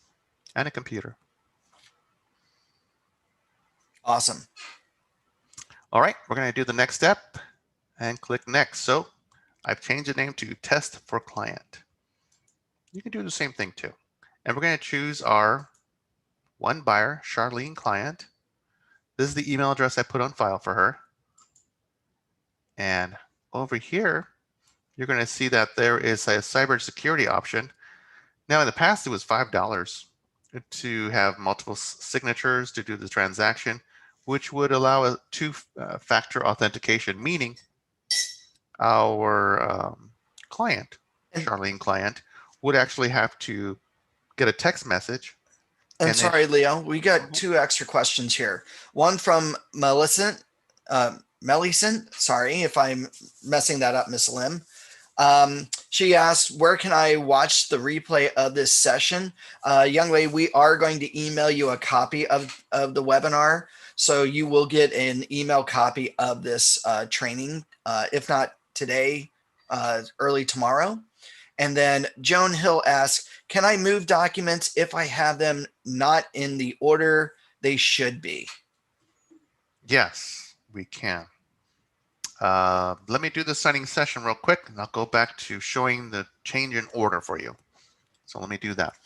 and a computer. Awesome. All right, we're going to do the next step and click next. So I've changed the name to Test for Client. You can do the same thing too. And we're going to choose our one buyer, Charlene Client. This is the email address I put on file for her. And over here, you're going to see that there is a cybersecurity option. Now, in the past, it was $5 to have multiple signatures to do the transaction, which would allow a two-factor authentication, meaning our client, Charlene Client, would actually have to get a text message. And sorry, Leo, we got two extra questions here. One from Millicent. Sorry if I'm messing that up, Miss Lim. She asked, where can I watch the replay of this session? Young lady, we are going to email you a copy of the webinar. So you will get an email copy of this training, if not today, early tomorrow. And then Joan Hill asks, can I move documents if I have them not in the order they should be? Yes, we can. Let me do the signing session real quick, and I'll go back to showing the change in order for you. So let me do that.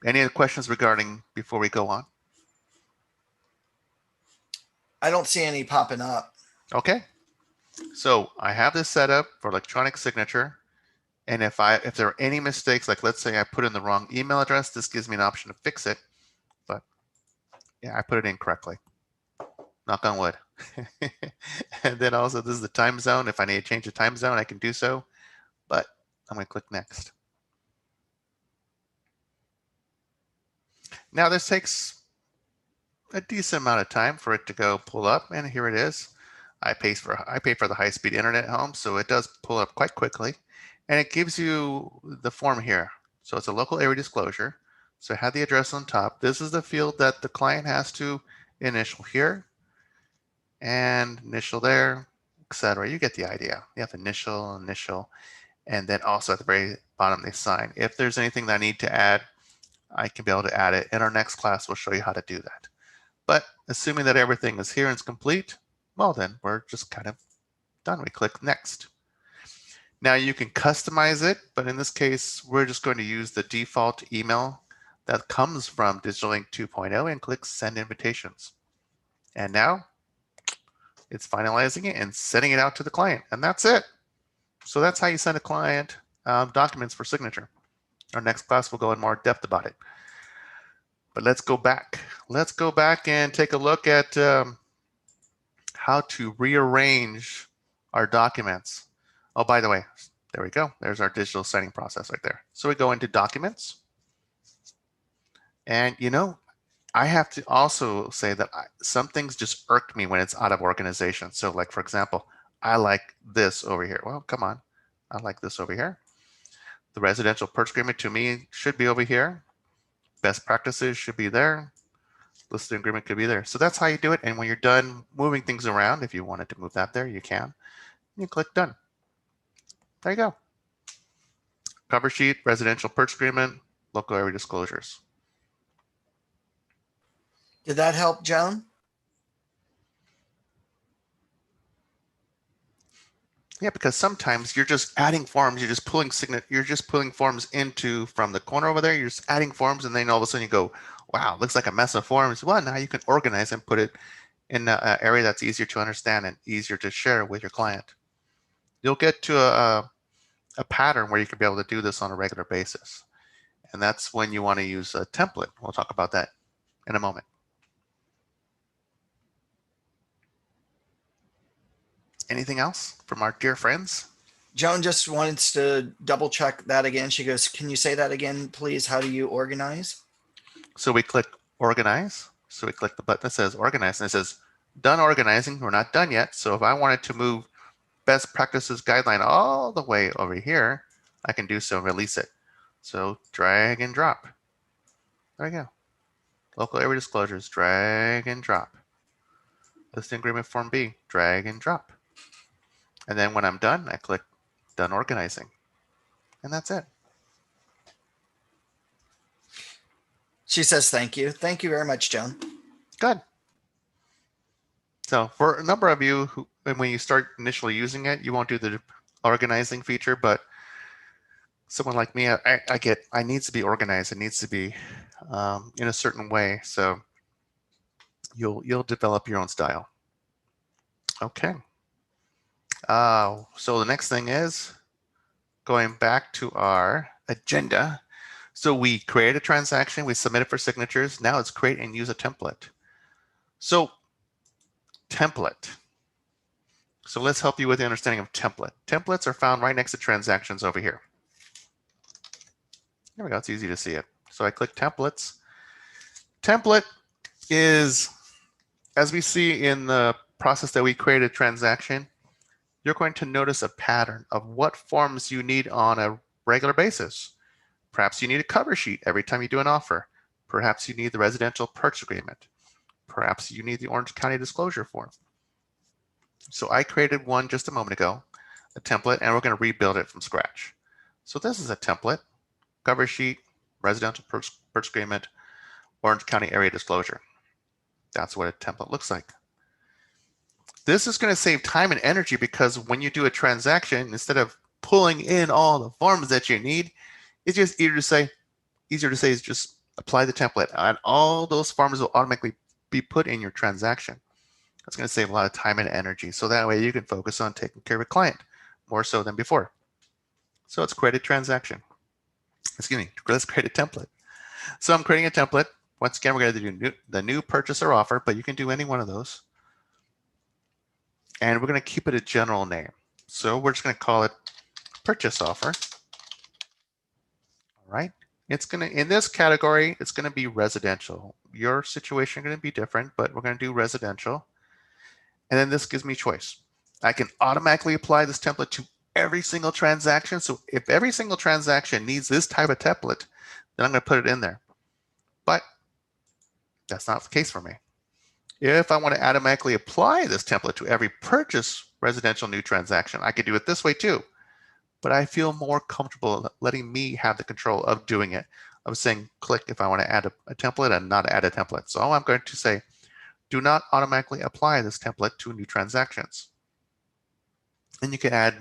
Any other questions regarding before we go on? I don't see any popping up. Okay. So I have this set up for electronic signature. And if there are any mistakes, like let's say I put in the wrong email address, this gives me an option to fix it. But yeah, I put it in correctly. Knock on wood. And then also this is the time zone. If I need to change the time zone, I can do so. But I'm going to click next. Now this takes a decent amount of time for it to go pull up, and here it is. I pay for the high-speed internet at home, so it does pull up quite quickly. And it gives you the form here. So it's a local area disclosure. So I have the address on top. This is the field that the client has to initial here and initial there. etc. You get the idea. You have initial, and then also at the very bottom they sign. If there's anything that I need to add, I can be able to add it. In our next class, we'll show you how to do that. But assuming that everything is here and it's complete, well then we're just kind of done. We click next. Now you can customize it, but in this case, we're just going to use the default email that comes from DigitalLink 2.0 and click send invitations. And now it's finalizing it and sending it out to the client, and that's it. So that's how you send a client documents for signature. Our next class will go in more depth about it. But let's go back. Let's go back and take a look at how to rearrange our documents. Oh, by the way, there we go. There's our digital signing process right there. So we go into documents. And you know, I have to also say that some things just irk me when it's out of organization. So like, for example, I like this over here. Well, come on. I like this over here. The residential purchase agreement to me should be over here. Best practices should be there. Listing agreement could be there. So that's how you do it. And when you're done moving things around, if you wanted to move that there, you can. You click done. There you go. Cover sheet, residential purchase agreement, local area disclosures. Did that help, Joan? Yeah, because sometimes you're just adding forms, you're just pulling forms into from the corner over there, you're just adding forms, and then all of a sudden you go, wow, looks like a mess of forms. Well, now you can organize and put it in an area that's easier to understand and easier to share with your client. You'll get to a pattern where you can be able to do this on a regular basis. And that's when you want to use a template. We'll talk about that in a moment. Anything else from our dear friends? Joan just wants to double check that again. She goes, can you say that again, please? How do you organize? So we click organize. So we click the button that says organize, and it says done organizing. We're not done yet. So if I wanted to move best practices guideline all the way over here, I can do so and release it. So drag and drop. There we go. Local area disclosures, drag and drop. Listing agreement form B, drag and drop. And then when I'm done, I click done organizing. And that's it. She says, thank you. Thank you very much, Joan. Good. So for a number of you who, when you start initially using it, you won't do the organizing feature, but someone like me, I needs to be organized. It needs to be in a certain way. So you'll develop your own style. Okay. So the next thing is going back to our agenda. So we create a transaction, we submit it for signatures. Now it's create and use a template. So template. So let's help you with the understanding of template. Templates are found right next to transactions over here. There we go, it's easy to see it. So I click templates. Template is, as we see in the process that we create a transaction, you're going to notice a pattern of what forms you need on a regular basis. Perhaps you need a cover sheet every time you do an offer. Perhaps you need the residential purchase agreement. Perhaps you need the Orange County disclosure form. So I created one just a moment ago, a template, and we're going to rebuild it from scratch. So this is a template, cover sheet, residential purchase agreement, Orange County area disclosure. That's what a template looks like. This is going to save time and energy because when you do a transaction, instead of pulling in all the forms that you need, it's just easier to say is just apply the template, and all those forms will automatically be put in your transaction. That's going to save a lot of time and energy. So that way you can focus on taking care of a client more so than before. So let's create a transaction. Excuse me, let's create a template. So I'm creating a template. Once again, we're going to do the new purchase or offer, but you can do any one of those. And we're going to keep it a general name. So we're just going to call it purchase offer. All right. It's going to, in this category, it's going to be residential. Your situation is going to be different, but we're going to do residential. And then this gives me choice. I can automatically apply this template to every single transaction. So if every single transaction needs this type of template, then I'm going to put it in there. But that's not the case for me. If I want to automatically apply this template to every purchase residential new transaction. I could do it this way too, but I feel more comfortable letting me have the control of doing it. I was saying click if I want to add a template and not add a template. So I'm going to say, do not automatically apply this template to new transactions. And you can add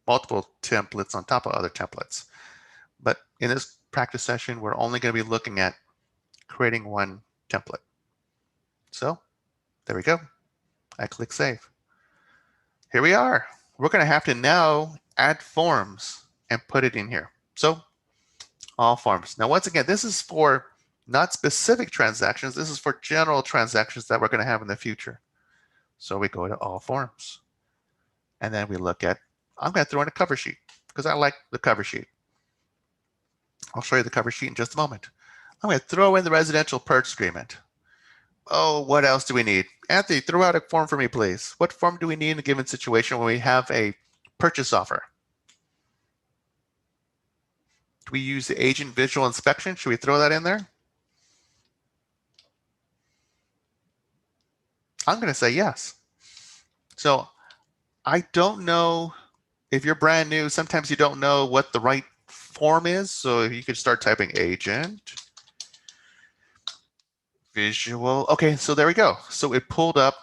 multiple templates on top of other templates. But in this practice session, we're only going to be looking at creating one template. So there we go. I click save. Here we are. We're going to have to now add forms and put it in here. So all forms. Now, once again, this is for not specific transactions. This is for general transactions that we're going to have in the future. So we go to all forms. And then we look at, I'm going to throw in a cover sheet because I like the cover sheet. I'll show you the cover sheet in just a moment. I'm going to throw in the residential purchase agreement. Oh, what else do we need? Anthony, throw out a form for me, please. What form do we need in a given situation when we have a purchase offer? Do we use the agent visual inspection? Should we throw that in there? I'm going to say yes. So I don't know if you're brand new, sometimes you don't know what the right form is. So you could start typing agent visual. Okay, so there we go. So it pulled up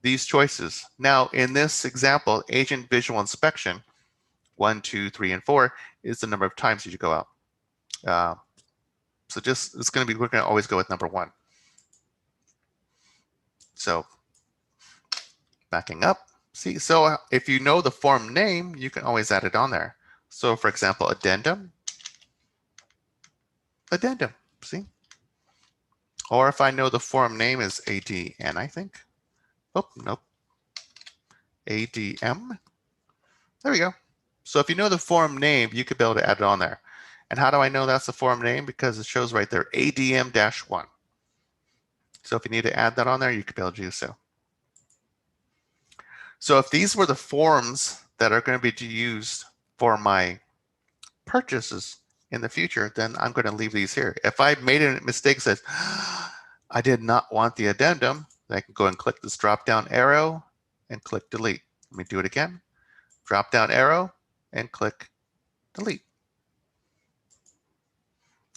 these choices. Now in this example, agent visual inspection, 1, 2, 3, and 4 is the number of times you should go out. So just, it's going to be, we're going to always go with number 1. So backing up, see, so if you know the form name, you can always add it on there. So for example, addendum, see? Or if I know the form name is ADN, I think. Oh, nope. ADM. There we go. So if you know the form name, you could be able to add it on there. And how do I know that's the form name? Because it shows right there, ADM-1. So if you need to add that on there, you could be able to do so. So if these were the forms that are going to be used for my purchases in the future, then I'm going to leave these here. If I made a mistake that says, I did not want the addendum, then I can go and click this drop-down arrow and click delete. Let me do it again. Drop-down arrow and click delete.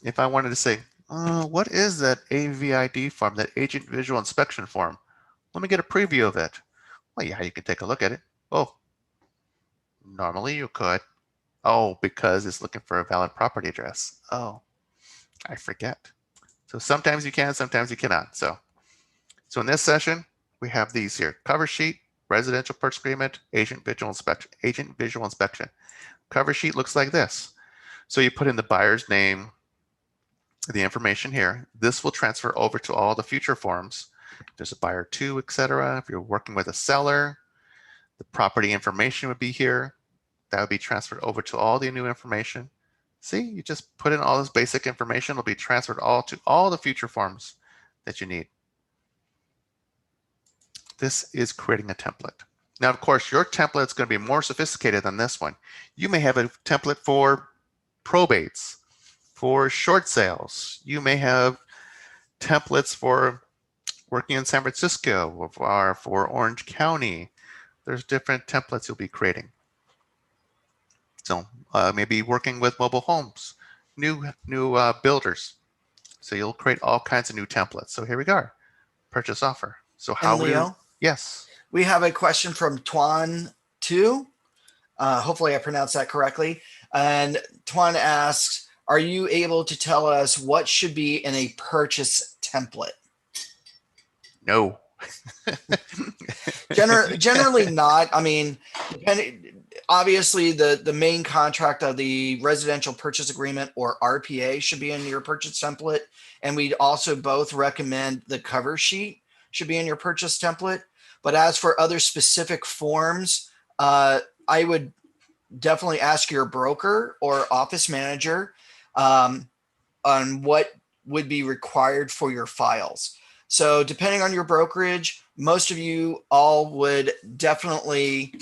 If I wanted to say, what is that AVID form, that agent visual inspection form? Let me get a preview of it. Well, yeah, you can take a look at it. Oh, normally you could. Oh, because it's looking for a valid property address. Oh, I forget. So sometimes you can, sometimes you cannot. So in this session, we have these here: cover sheet, residential purchase agreement, agent visual inspection. Cover sheet looks like this. So you put in the buyer's name, the information here. This will transfer over to all the future forms. If there's a buyer two, etc. If you're working with a seller, the property information would be here. That would be transferred over to all the new information. See, you just put in all this basic information. It'll be transferred all to all the future forms that you need. This is creating a template. Now, of course, your template is going to be more sophisticated than this one. You may have a template for probates, for short sales. You may have templates for working in San Francisco or for Orange County. There's different templates you'll be creating. So maybe working with mobile homes, new builders. So you'll create all kinds of new templates. So here we go, purchase offer. So how And Leo, yes. We have a question from Tuan 2. Hopefully I pronounced that correctly. And Tuan asks, are you able to tell us what should be in a purchase template? No. Generally not. I mean, obviously the main contract of the residential purchase agreement, or RPA, should be in your purchase template. And we'd also both recommend the cover sheet should be in your purchase template. But as for other specific forms, I would definitely ask your broker or office manager on what would be required for your files. So depending on your brokerage, most of you all would definitely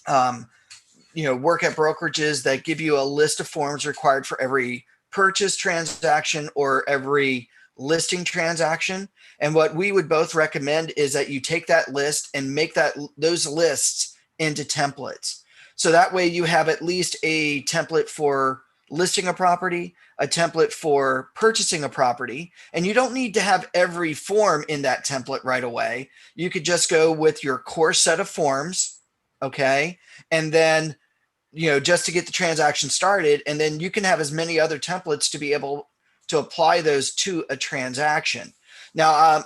work at brokerages that give you a list of forms required for every purchase transaction or every listing transaction. And what we would both recommend is that you take that list and make those lists into templates. So that way you have at least a template for listing a property, a template for purchasing a property, and you don't need to have every form in that template right away. You could just go with your core set of forms, okay? And then, just to get the transaction started, and then you can have as many other templates to be able to apply those to a transaction. Now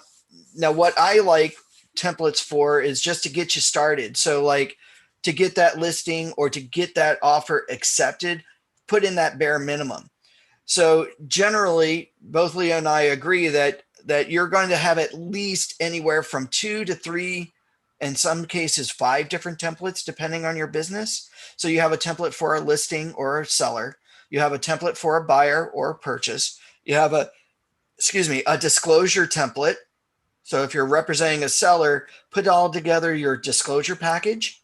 what I like templates for is just to get you started. So like to get that listing or to get that offer accepted, put in that bare minimum. So generally, both Leo and I agree that you're going to have at least anywhere from 2 to 3, in some cases 5 different templates depending on your business. So you have a template for a listing or a seller. You have a template for a buyer or a purchase. You have a disclosure template. So if you're representing a seller, put all together your disclosure package.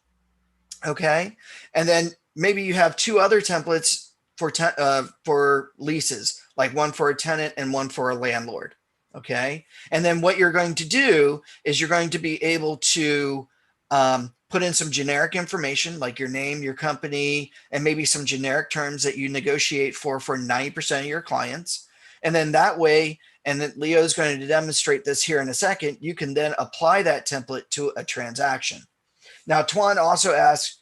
Okay. And then maybe you have 2 other templates for leases, like one for a tenant and one for a landlord. Okay. And then what you're going to do is you're going to be able to put in some generic information like your name, your company, and maybe some generic terms that you negotiate for 90% of your clients. And then that way, and then Leo's going to demonstrate this here in a second, you can then apply that template to a transaction. Now, Tuan also asks,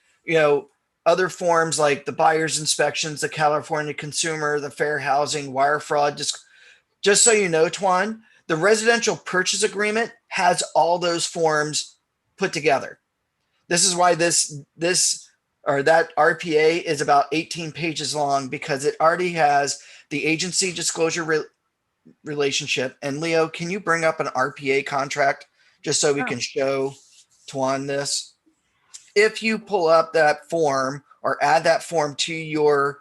other forms like the buyer's inspections, the California consumer, the fair housing, wire fraud. Just so you know, Tuan, the residential purchase agreement has all those forms put together. This is why that RPA is about 18 pages long, because it already has the agency disclosure relationship. And Leo, can you bring up an RPA contract just so we can show Tuan this? If you pull up that form or add that form to your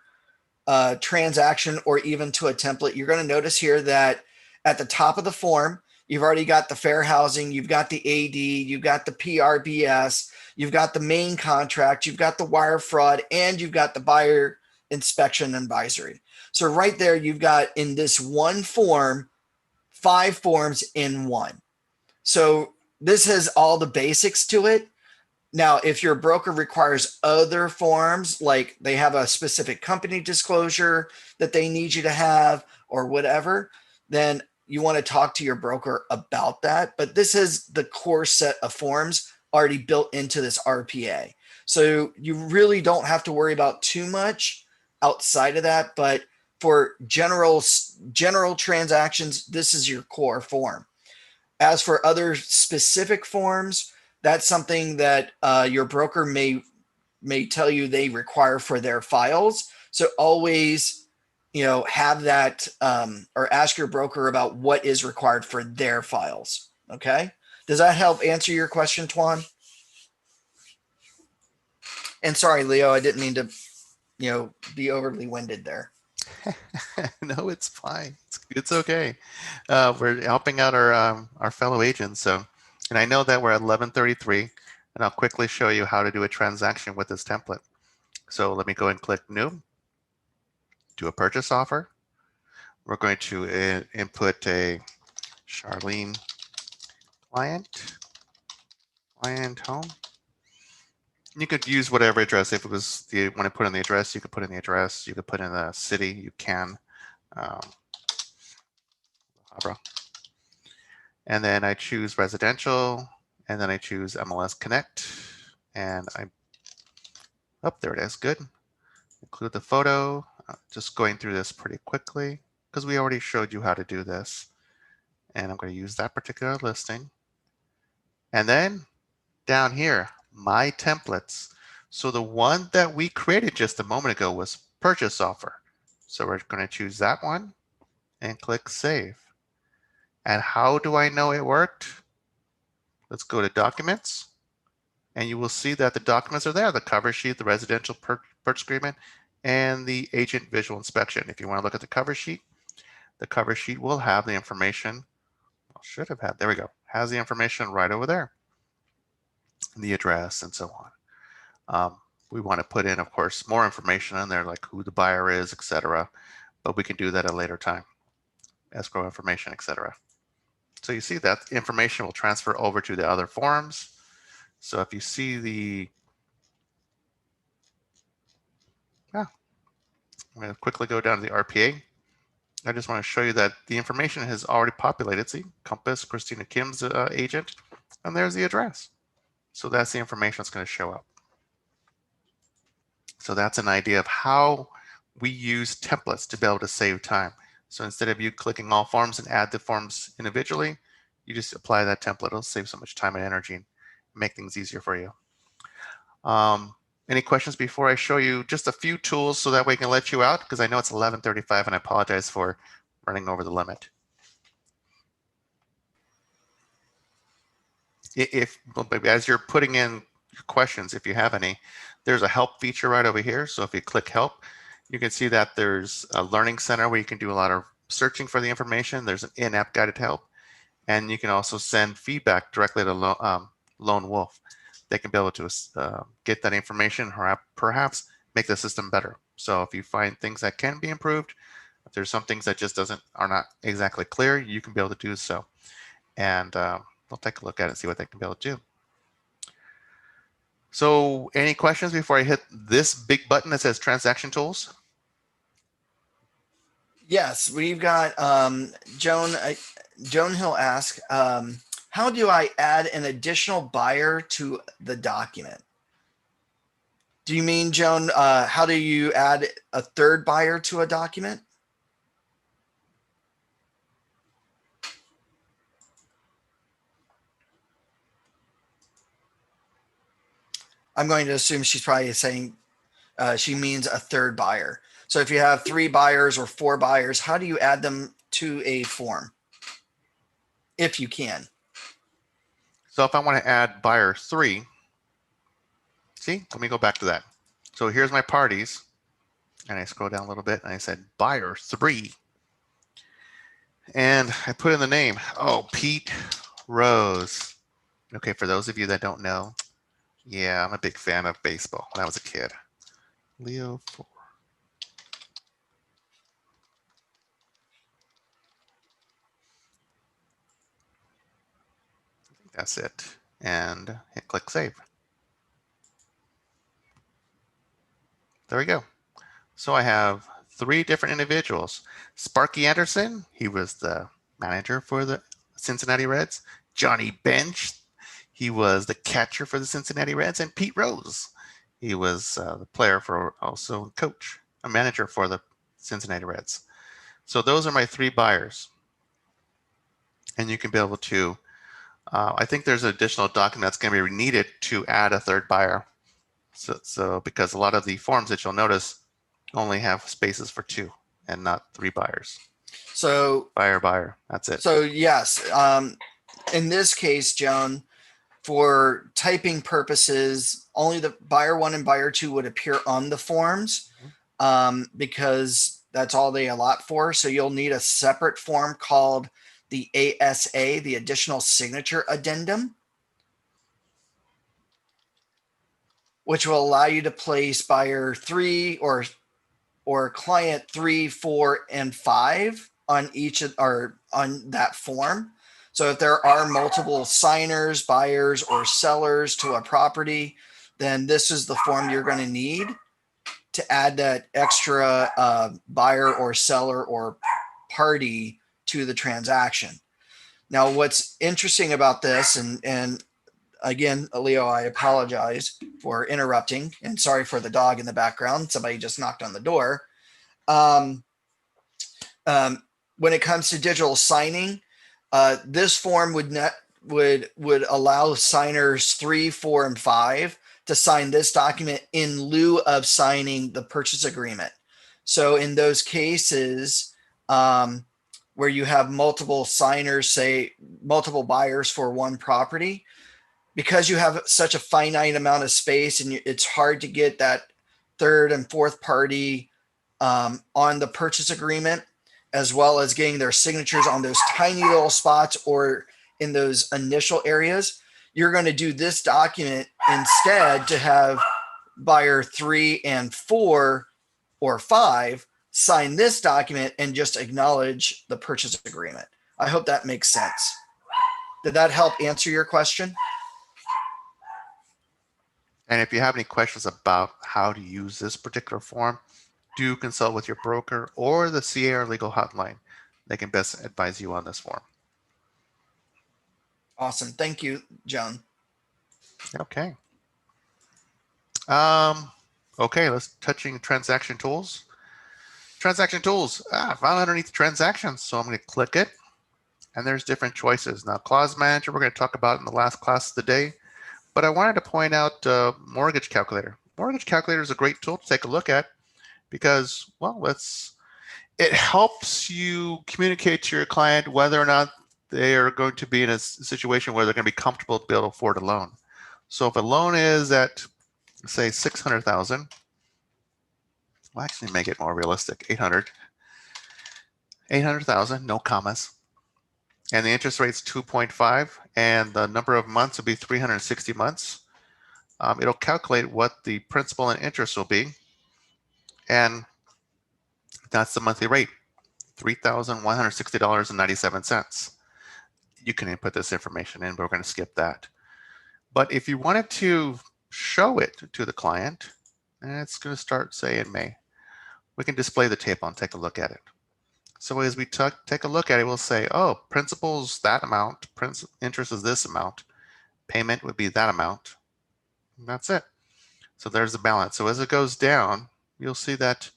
transaction or even to a template, you're going to notice here that at the top of the form, you've already got the fair housing, you've got the AD, you've got the PRBS, you've got the main contract, you've got the wire fraud, and you've got the buyer inspection advisory. So right there, you've got in this one form, 5 forms in one. So this has all the basics to it. Now, if your broker requires other forms, like they have a specific company disclosure that they need you to have or whatever, then you want to talk to your broker about that. But this is the core set of forms already built into this RPA. So you really don't have to worry about too much outside of that. But for general transactions, this is your core form. As for other specific forms, that's something that your broker may tell you they require for their files. So always, have that or ask your broker about what is required for their files. Okay. Does that help answer your question, Tuan? And sorry, Leo, I didn't mean to, be overly winded there. No, it's fine. It's okay. We're helping out our fellow agents. So, and I know that we're at 11:33, and I'll quickly show you how to do a transaction with this template. So let me go and click New, do a purchase offer. We're going to input a Charlene client home. You could use whatever address. If it was you want to put in the address, you could put in the address. You could put in the city. You can. And then I choose residential, and then I choose MLS Connect, and there it is. Good. Include the photo. Just going through this pretty quickly because we already showed you how to do this. And I'm going to use that particular listing. And then down here, my templates. So the one that we created just a moment ago was purchase offer. So we're going to choose that one and click save. And how do I know it worked? Let's go to documents, and you will see that the documents are there: the cover sheet, the residential purchase agreement, and the agent visual inspection. If you want to look at the cover sheet will have the information. Well, should have had, there we go, has the information right over there, the address and so on. We want to put in, of course, more information in there, like who the buyer is, etc. But we can do that at a later time. Escrow information, etc. So you see that information will transfer over to the other forms. So if you see the I'm going to quickly go down to the RPA. I just want to show you that the information has already populated. See, Compass, Christina Kim's agent, and there's the address. So that's the information that's going to show up. So that's an idea of how we use templates to be able to save time. So instead of you clicking all forms and add the forms individually, you just apply that template. It'll save so much time and energy and make things easier for you. Any questions before I show you just a few tools so that way I can let you out? Because I know it's 11:35 and I apologize for running over the limit. As you're putting in your questions, if you have any, there's a help feature right over here. So if you click help, you can see that there's a learning center where you can do a lot of searching for the information. There's an in-app guided help, and you can also send feedback directly to Lone Wolf. They can be able to get that information or perhaps make the system better. So if you find things that can be improved, if there's some things that just are not exactly clear, you can be able to do so. And we'll take a look at it and see what they can be able to do. So any questions before I hit this big button that says transaction tools? Yes, we've got Joan Hill ask, how do I add an additional buyer to the document? Do you mean, Joan, how do you add a third buyer to a document? I'm going to assume she's probably saying she means a third buyer. So if you have 3 buyers or 4 buyers, how do you add them to a form? If you can. So if I want to add buyer 3, see, let me go back to that. So here's my parties, and I scroll down a little bit and I said buyer 3. And I put in the name. Oh, Pete Rose. Okay, for those of you that don't know, yeah, I'm a big fan of baseball when I was a kid. Leo 4. I think that's it. And hit click save. There we go. So I have 3 different individuals. Sparky Anderson, he was the manager for the Cincinnati Reds. Johnny Bench, he was the catcher for the Cincinnati Reds. And Pete Rose, he was the player for also coach, a manager for the Cincinnati Reds. So those are my 3 buyers. And you can be able to, I think there's an additional document that's going to be needed to add a third buyer. So because a lot of the forms that you'll notice only have spaces for 2 and not 3 buyers. So Buyer, that's it. So yes, in this case, Joan, for typing purposes, only the buyer 1 and buyer 2 would appear on the forms because that's all they allot for. So you'll need a separate form called the ASA, the Additional Signature Addendum, which will allow you to place buyer 3 or client 3, 4, and 5 on each or on that form. So if there are multiple signers, buyers, or sellers to a property, then this is the form you're going to need to add that extra buyer or seller or party to the transaction. Now, what's interesting about this, and again, Leo, I apologize for interrupting and sorry for the dog in the background. Somebody just knocked on the door. When it comes to digital signing, this form would allow signers 3, 4, and 5 to sign this document in lieu of signing the purchase agreement. So in those cases where you have multiple signers, say multiple buyers for one property, because you have such a finite amount of space and it's hard to get that third and fourth party on the purchase agreement, as well as getting their signatures on those tiny little spots or in those initial areas, you're going to do this document instead to have buyer 3 and 4 or 5 sign this document and just acknowledge the purchase agreement. I hope that makes sense. Did that help answer your question? And if you have any questions about how to use this particular form, do consult with your broker or the CAR legal hotline. They can best advise you on this form. Awesome. Thank you, Joan. Okay. Okay, let's touching transaction tools. Transaction tools, found underneath transactions. So I'm going to click it, and there's different choices. Now, clause manager, we're going to talk about in the last class of the day, but I wanted to point out mortgage calculator. Mortgage calculator is a great tool to take a look at because, well, it helps you communicate to your client whether or not they are going to be in a situation where they're going to be comfortable to be able to afford a loan. So if a loan is at, say, 600,000, we'll actually make it more realistic, 800,000, no commas. And the interest rate's 2.5, and the number of months will be 360 months. It'll calculate what the principal and interest will be, and that's the monthly rate, $3,160.97. You can input this information in, but we're going to skip that. But if you wanted to show it to the client, and it's going to start, say, in May, we can display the table and take a look at it. So as we take a look at it, we'll say, oh, principal's that amount, interest is this amount, payment would be that amount, and that's it. So there's the balance. So as it goes down, you'll see that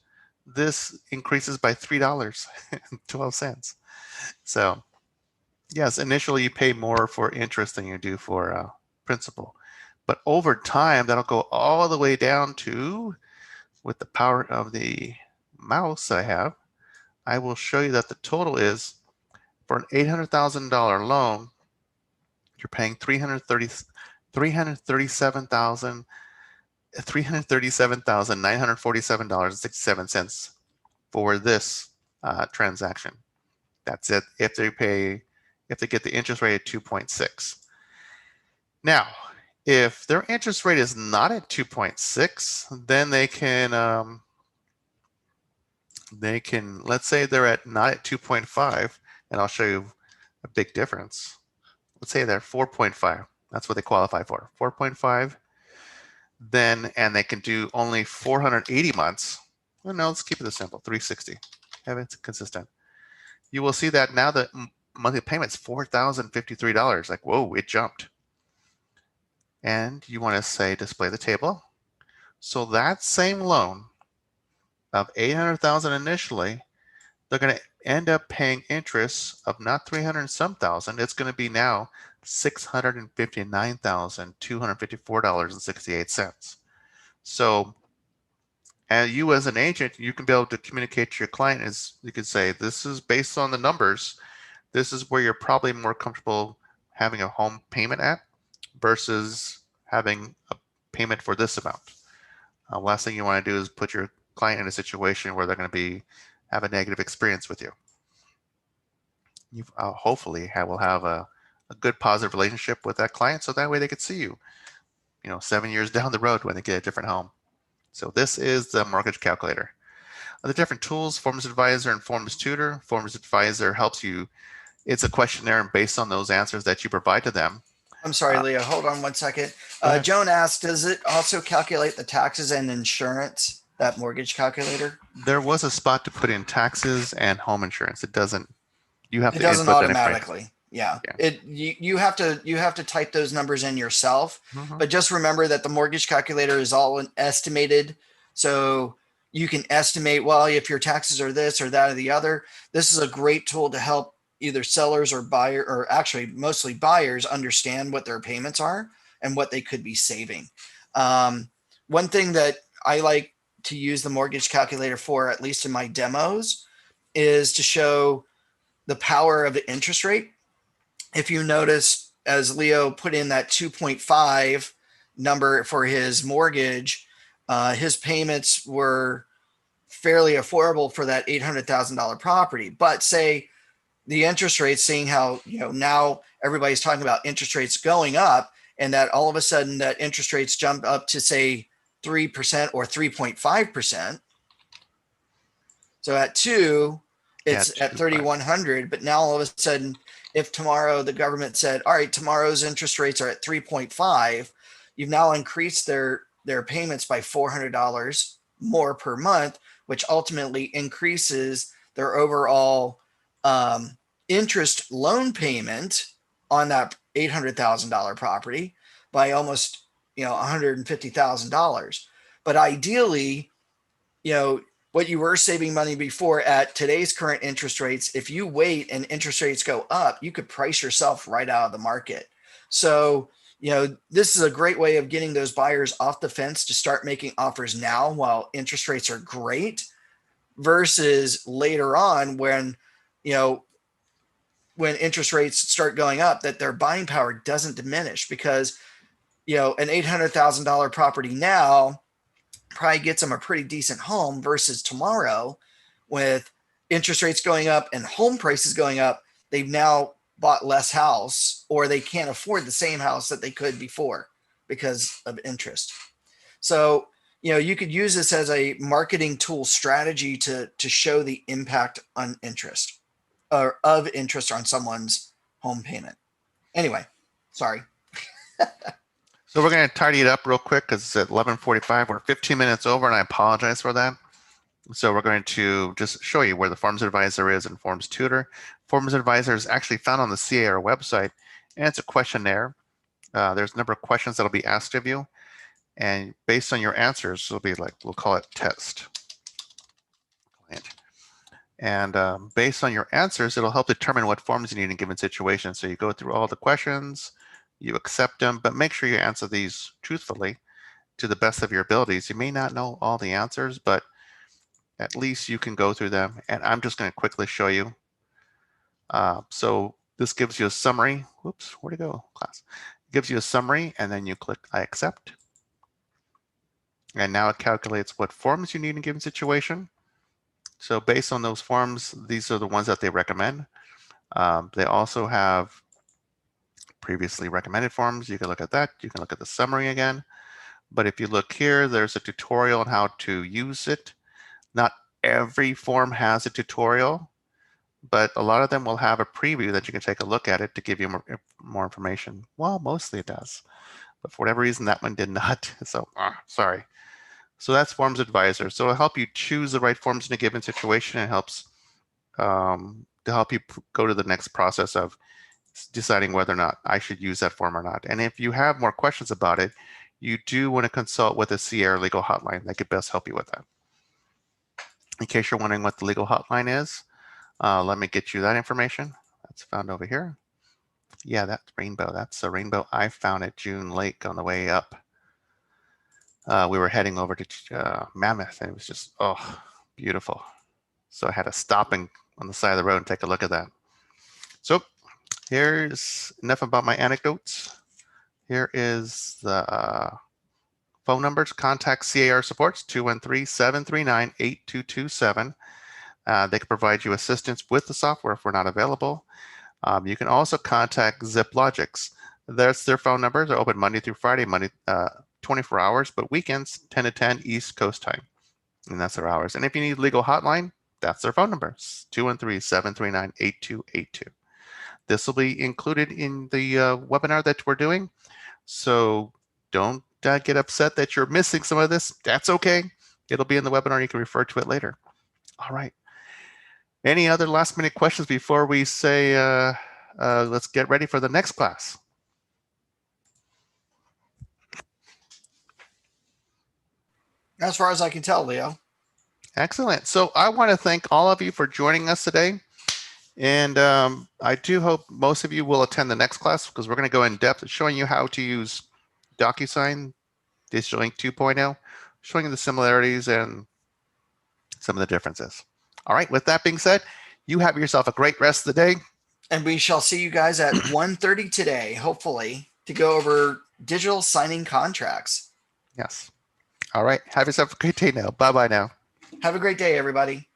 this increases by $3.12. So yes, initially you pay more for interest than you do for principal, but over time that'll go all the way down to, with the power of the mouse I have, I will show you that the total is, for an $800,000 loan, you're paying $337,947.67 for this transaction. That's it if they get the interest rate at 2.6. Now, if their interest rate is not at 2.6, then they can, let's say they're not at 2.5, and I'll show you a big difference. Let's say they're 4.5. That's what they qualify for, 4.5. Then, and they can do only 480 months. Well, no, let's keep it simple, 360. Have it consistent. You will see that now the monthly payment's $4,053. Like, whoa, it jumped. And you want to say display the table. So that same loan of 800,000 initially, they're going to end up paying interest of not 300 and some thousand. It's going to be now $659,254.68. So, and you as an agent, you can be able to communicate to your client as you could say, this is based on the numbers. This is where you're probably more comfortable having a home payment at versus having a payment for this amount. Last thing you want to do is put your client in a situation where they're going to have a negative experience with you. You hopefully will have a good positive relationship with that client, so that way they could see you, 7 years down the road when they get a different home. So this is the mortgage calculator. The different tools, Forms Advisor and Forms Tutor. Forms Advisor helps you. It's a questionnaire, and based on those answers that you provide to them. I'm sorry, Leo. Hold on one second. Joan asked, does it also calculate the taxes and insurance, that mortgage calculator? There was a spot to put in taxes and home insurance. It doesn't. You have It to doesn't input automatically. Yeah. You have to type those numbers in yourself. Mm-hmm. But just remember that the mortgage calculator is all estimated. So you can estimate, well, if your taxes are this or that or the other. This is a great tool to help either sellers or buyer, or actually mostly buyers, understand what their payments are and what they could be saving. One thing that I like to use the mortgage calculator for, at least in my demos, is to show the power of the interest rate. If you notice, as Leo put in that 2.5 number for his mortgage, his payments were fairly affordable for that $800,000 property. But say the interest rates, seeing how now everybody's talking about interest rates going up, and that all of a sudden that interest rates jump up to say 3% or 3.5%. So at 2, it's at 3,100. But now all of a sudden, if tomorrow the government said, all right, tomorrow's interest rates are at 3.5, you've now increased their payments by $400 more per month, which ultimately increases their overall interest loan payment on that $800,000 property by almost, $150,000. But ideally, what you were saving money before at today's current interest rates, if you wait and interest rates go up, you could price yourself right out of the market. So, this is a great way of getting those buyers off the fence to start making offers now while interest rates are great, versus later on when, when interest rates start going up, that their buying power doesn't diminish, because, an $800,000 property now probably gets them a pretty decent home, versus tomorrow with interest rates going up and home prices going up, they've now bought less house, or they can't afford the same house that they could before because of interest. So, you could use this as a marketing tool strategy to show the impact on interest, or of interest on someone's home payment. Anyway, sorry. So we're going to tidy it up real quick because it's at 11:45. We're 15 minutes over, and I apologize for that. So we're going to just show you where the Forms Advisor is and Forms Tutor. Forms Advisor is actually found on the CAR website, and it's a questionnaire. There's a number of questions that'll be asked of you, and based on your answers, it'll be like, we'll call it test. And based on your answers, it'll help determine what forms you need in a given situation. So you go through all the questions, you accept them, but make sure you answer these truthfully to the best of your abilities. You may not know all the answers, but at least you can go through them. And I'm just going to quickly show you. So this gives you a summary. Whoops, where'd it go, class? It gives you a summary, and then you click I accept. And now it calculates what forms you need in a given situation. So based on those forms, these are the ones that they recommend. They also have previously recommended forms. You can look at that. You can look at the summary again. But if you look here, there's a tutorial on how to use it. Not every form has a tutorial, but a lot of them will have a preview that you can take a look at it to give you more information. Well, mostly it does, but for whatever reason, that one did not. So sorry. So that's Forms Advisor. So it'll help you choose the right forms in a given situation. It helps to help you go to the next process of deciding whether or not I should use that form or not. And if you have more questions about it, you do want to consult with a CAR legal hotline that could best help you with that. In case you're wondering what the legal hotline is, let me get you that information. That's found over here. Yeah, that's Rainbow. That's a Rainbow I found at June Lake on the way up. We were heading over to Mammoth, and it was just, oh, beautiful. So I had to stop on the side of the road and take a look at that. So here's enough about my anecdotes. Here is the phone numbers. Contact CAR supports 213-739-8227. They can provide you assistance with the software if we're not available. You can also contact ZipLogics. That's their phone numbers. They're open Monday through Friday, 24 hours, but weekends 10 to 10 East Coast time. And that's their hours. And if you need legal hotline, that's their phone numbers, 213-739-8282. This will be included in the webinar that we're doing. So don't get upset that you're missing some of this. That's okay. It'll be in the webinar. You can refer to it later. All right. Any other last minute questions before we say let's get ready for the next class? As far as I can tell, Leo. Excellent. So I want to thank all of you for joining us today. And I do hope most of you will attend the next class, because we're going to go in depth showing you how to use DocuSign, Digital Ink 2.0, showing you the similarities and some of the differences. All right, with that being said, you have yourself a great rest of the day. And we shall see you guys at 1:30 today, hopefully, to go over digital signing contracts. Yes. All right, have yourself a great day now. Bye-bye now. Have a great day, everybody.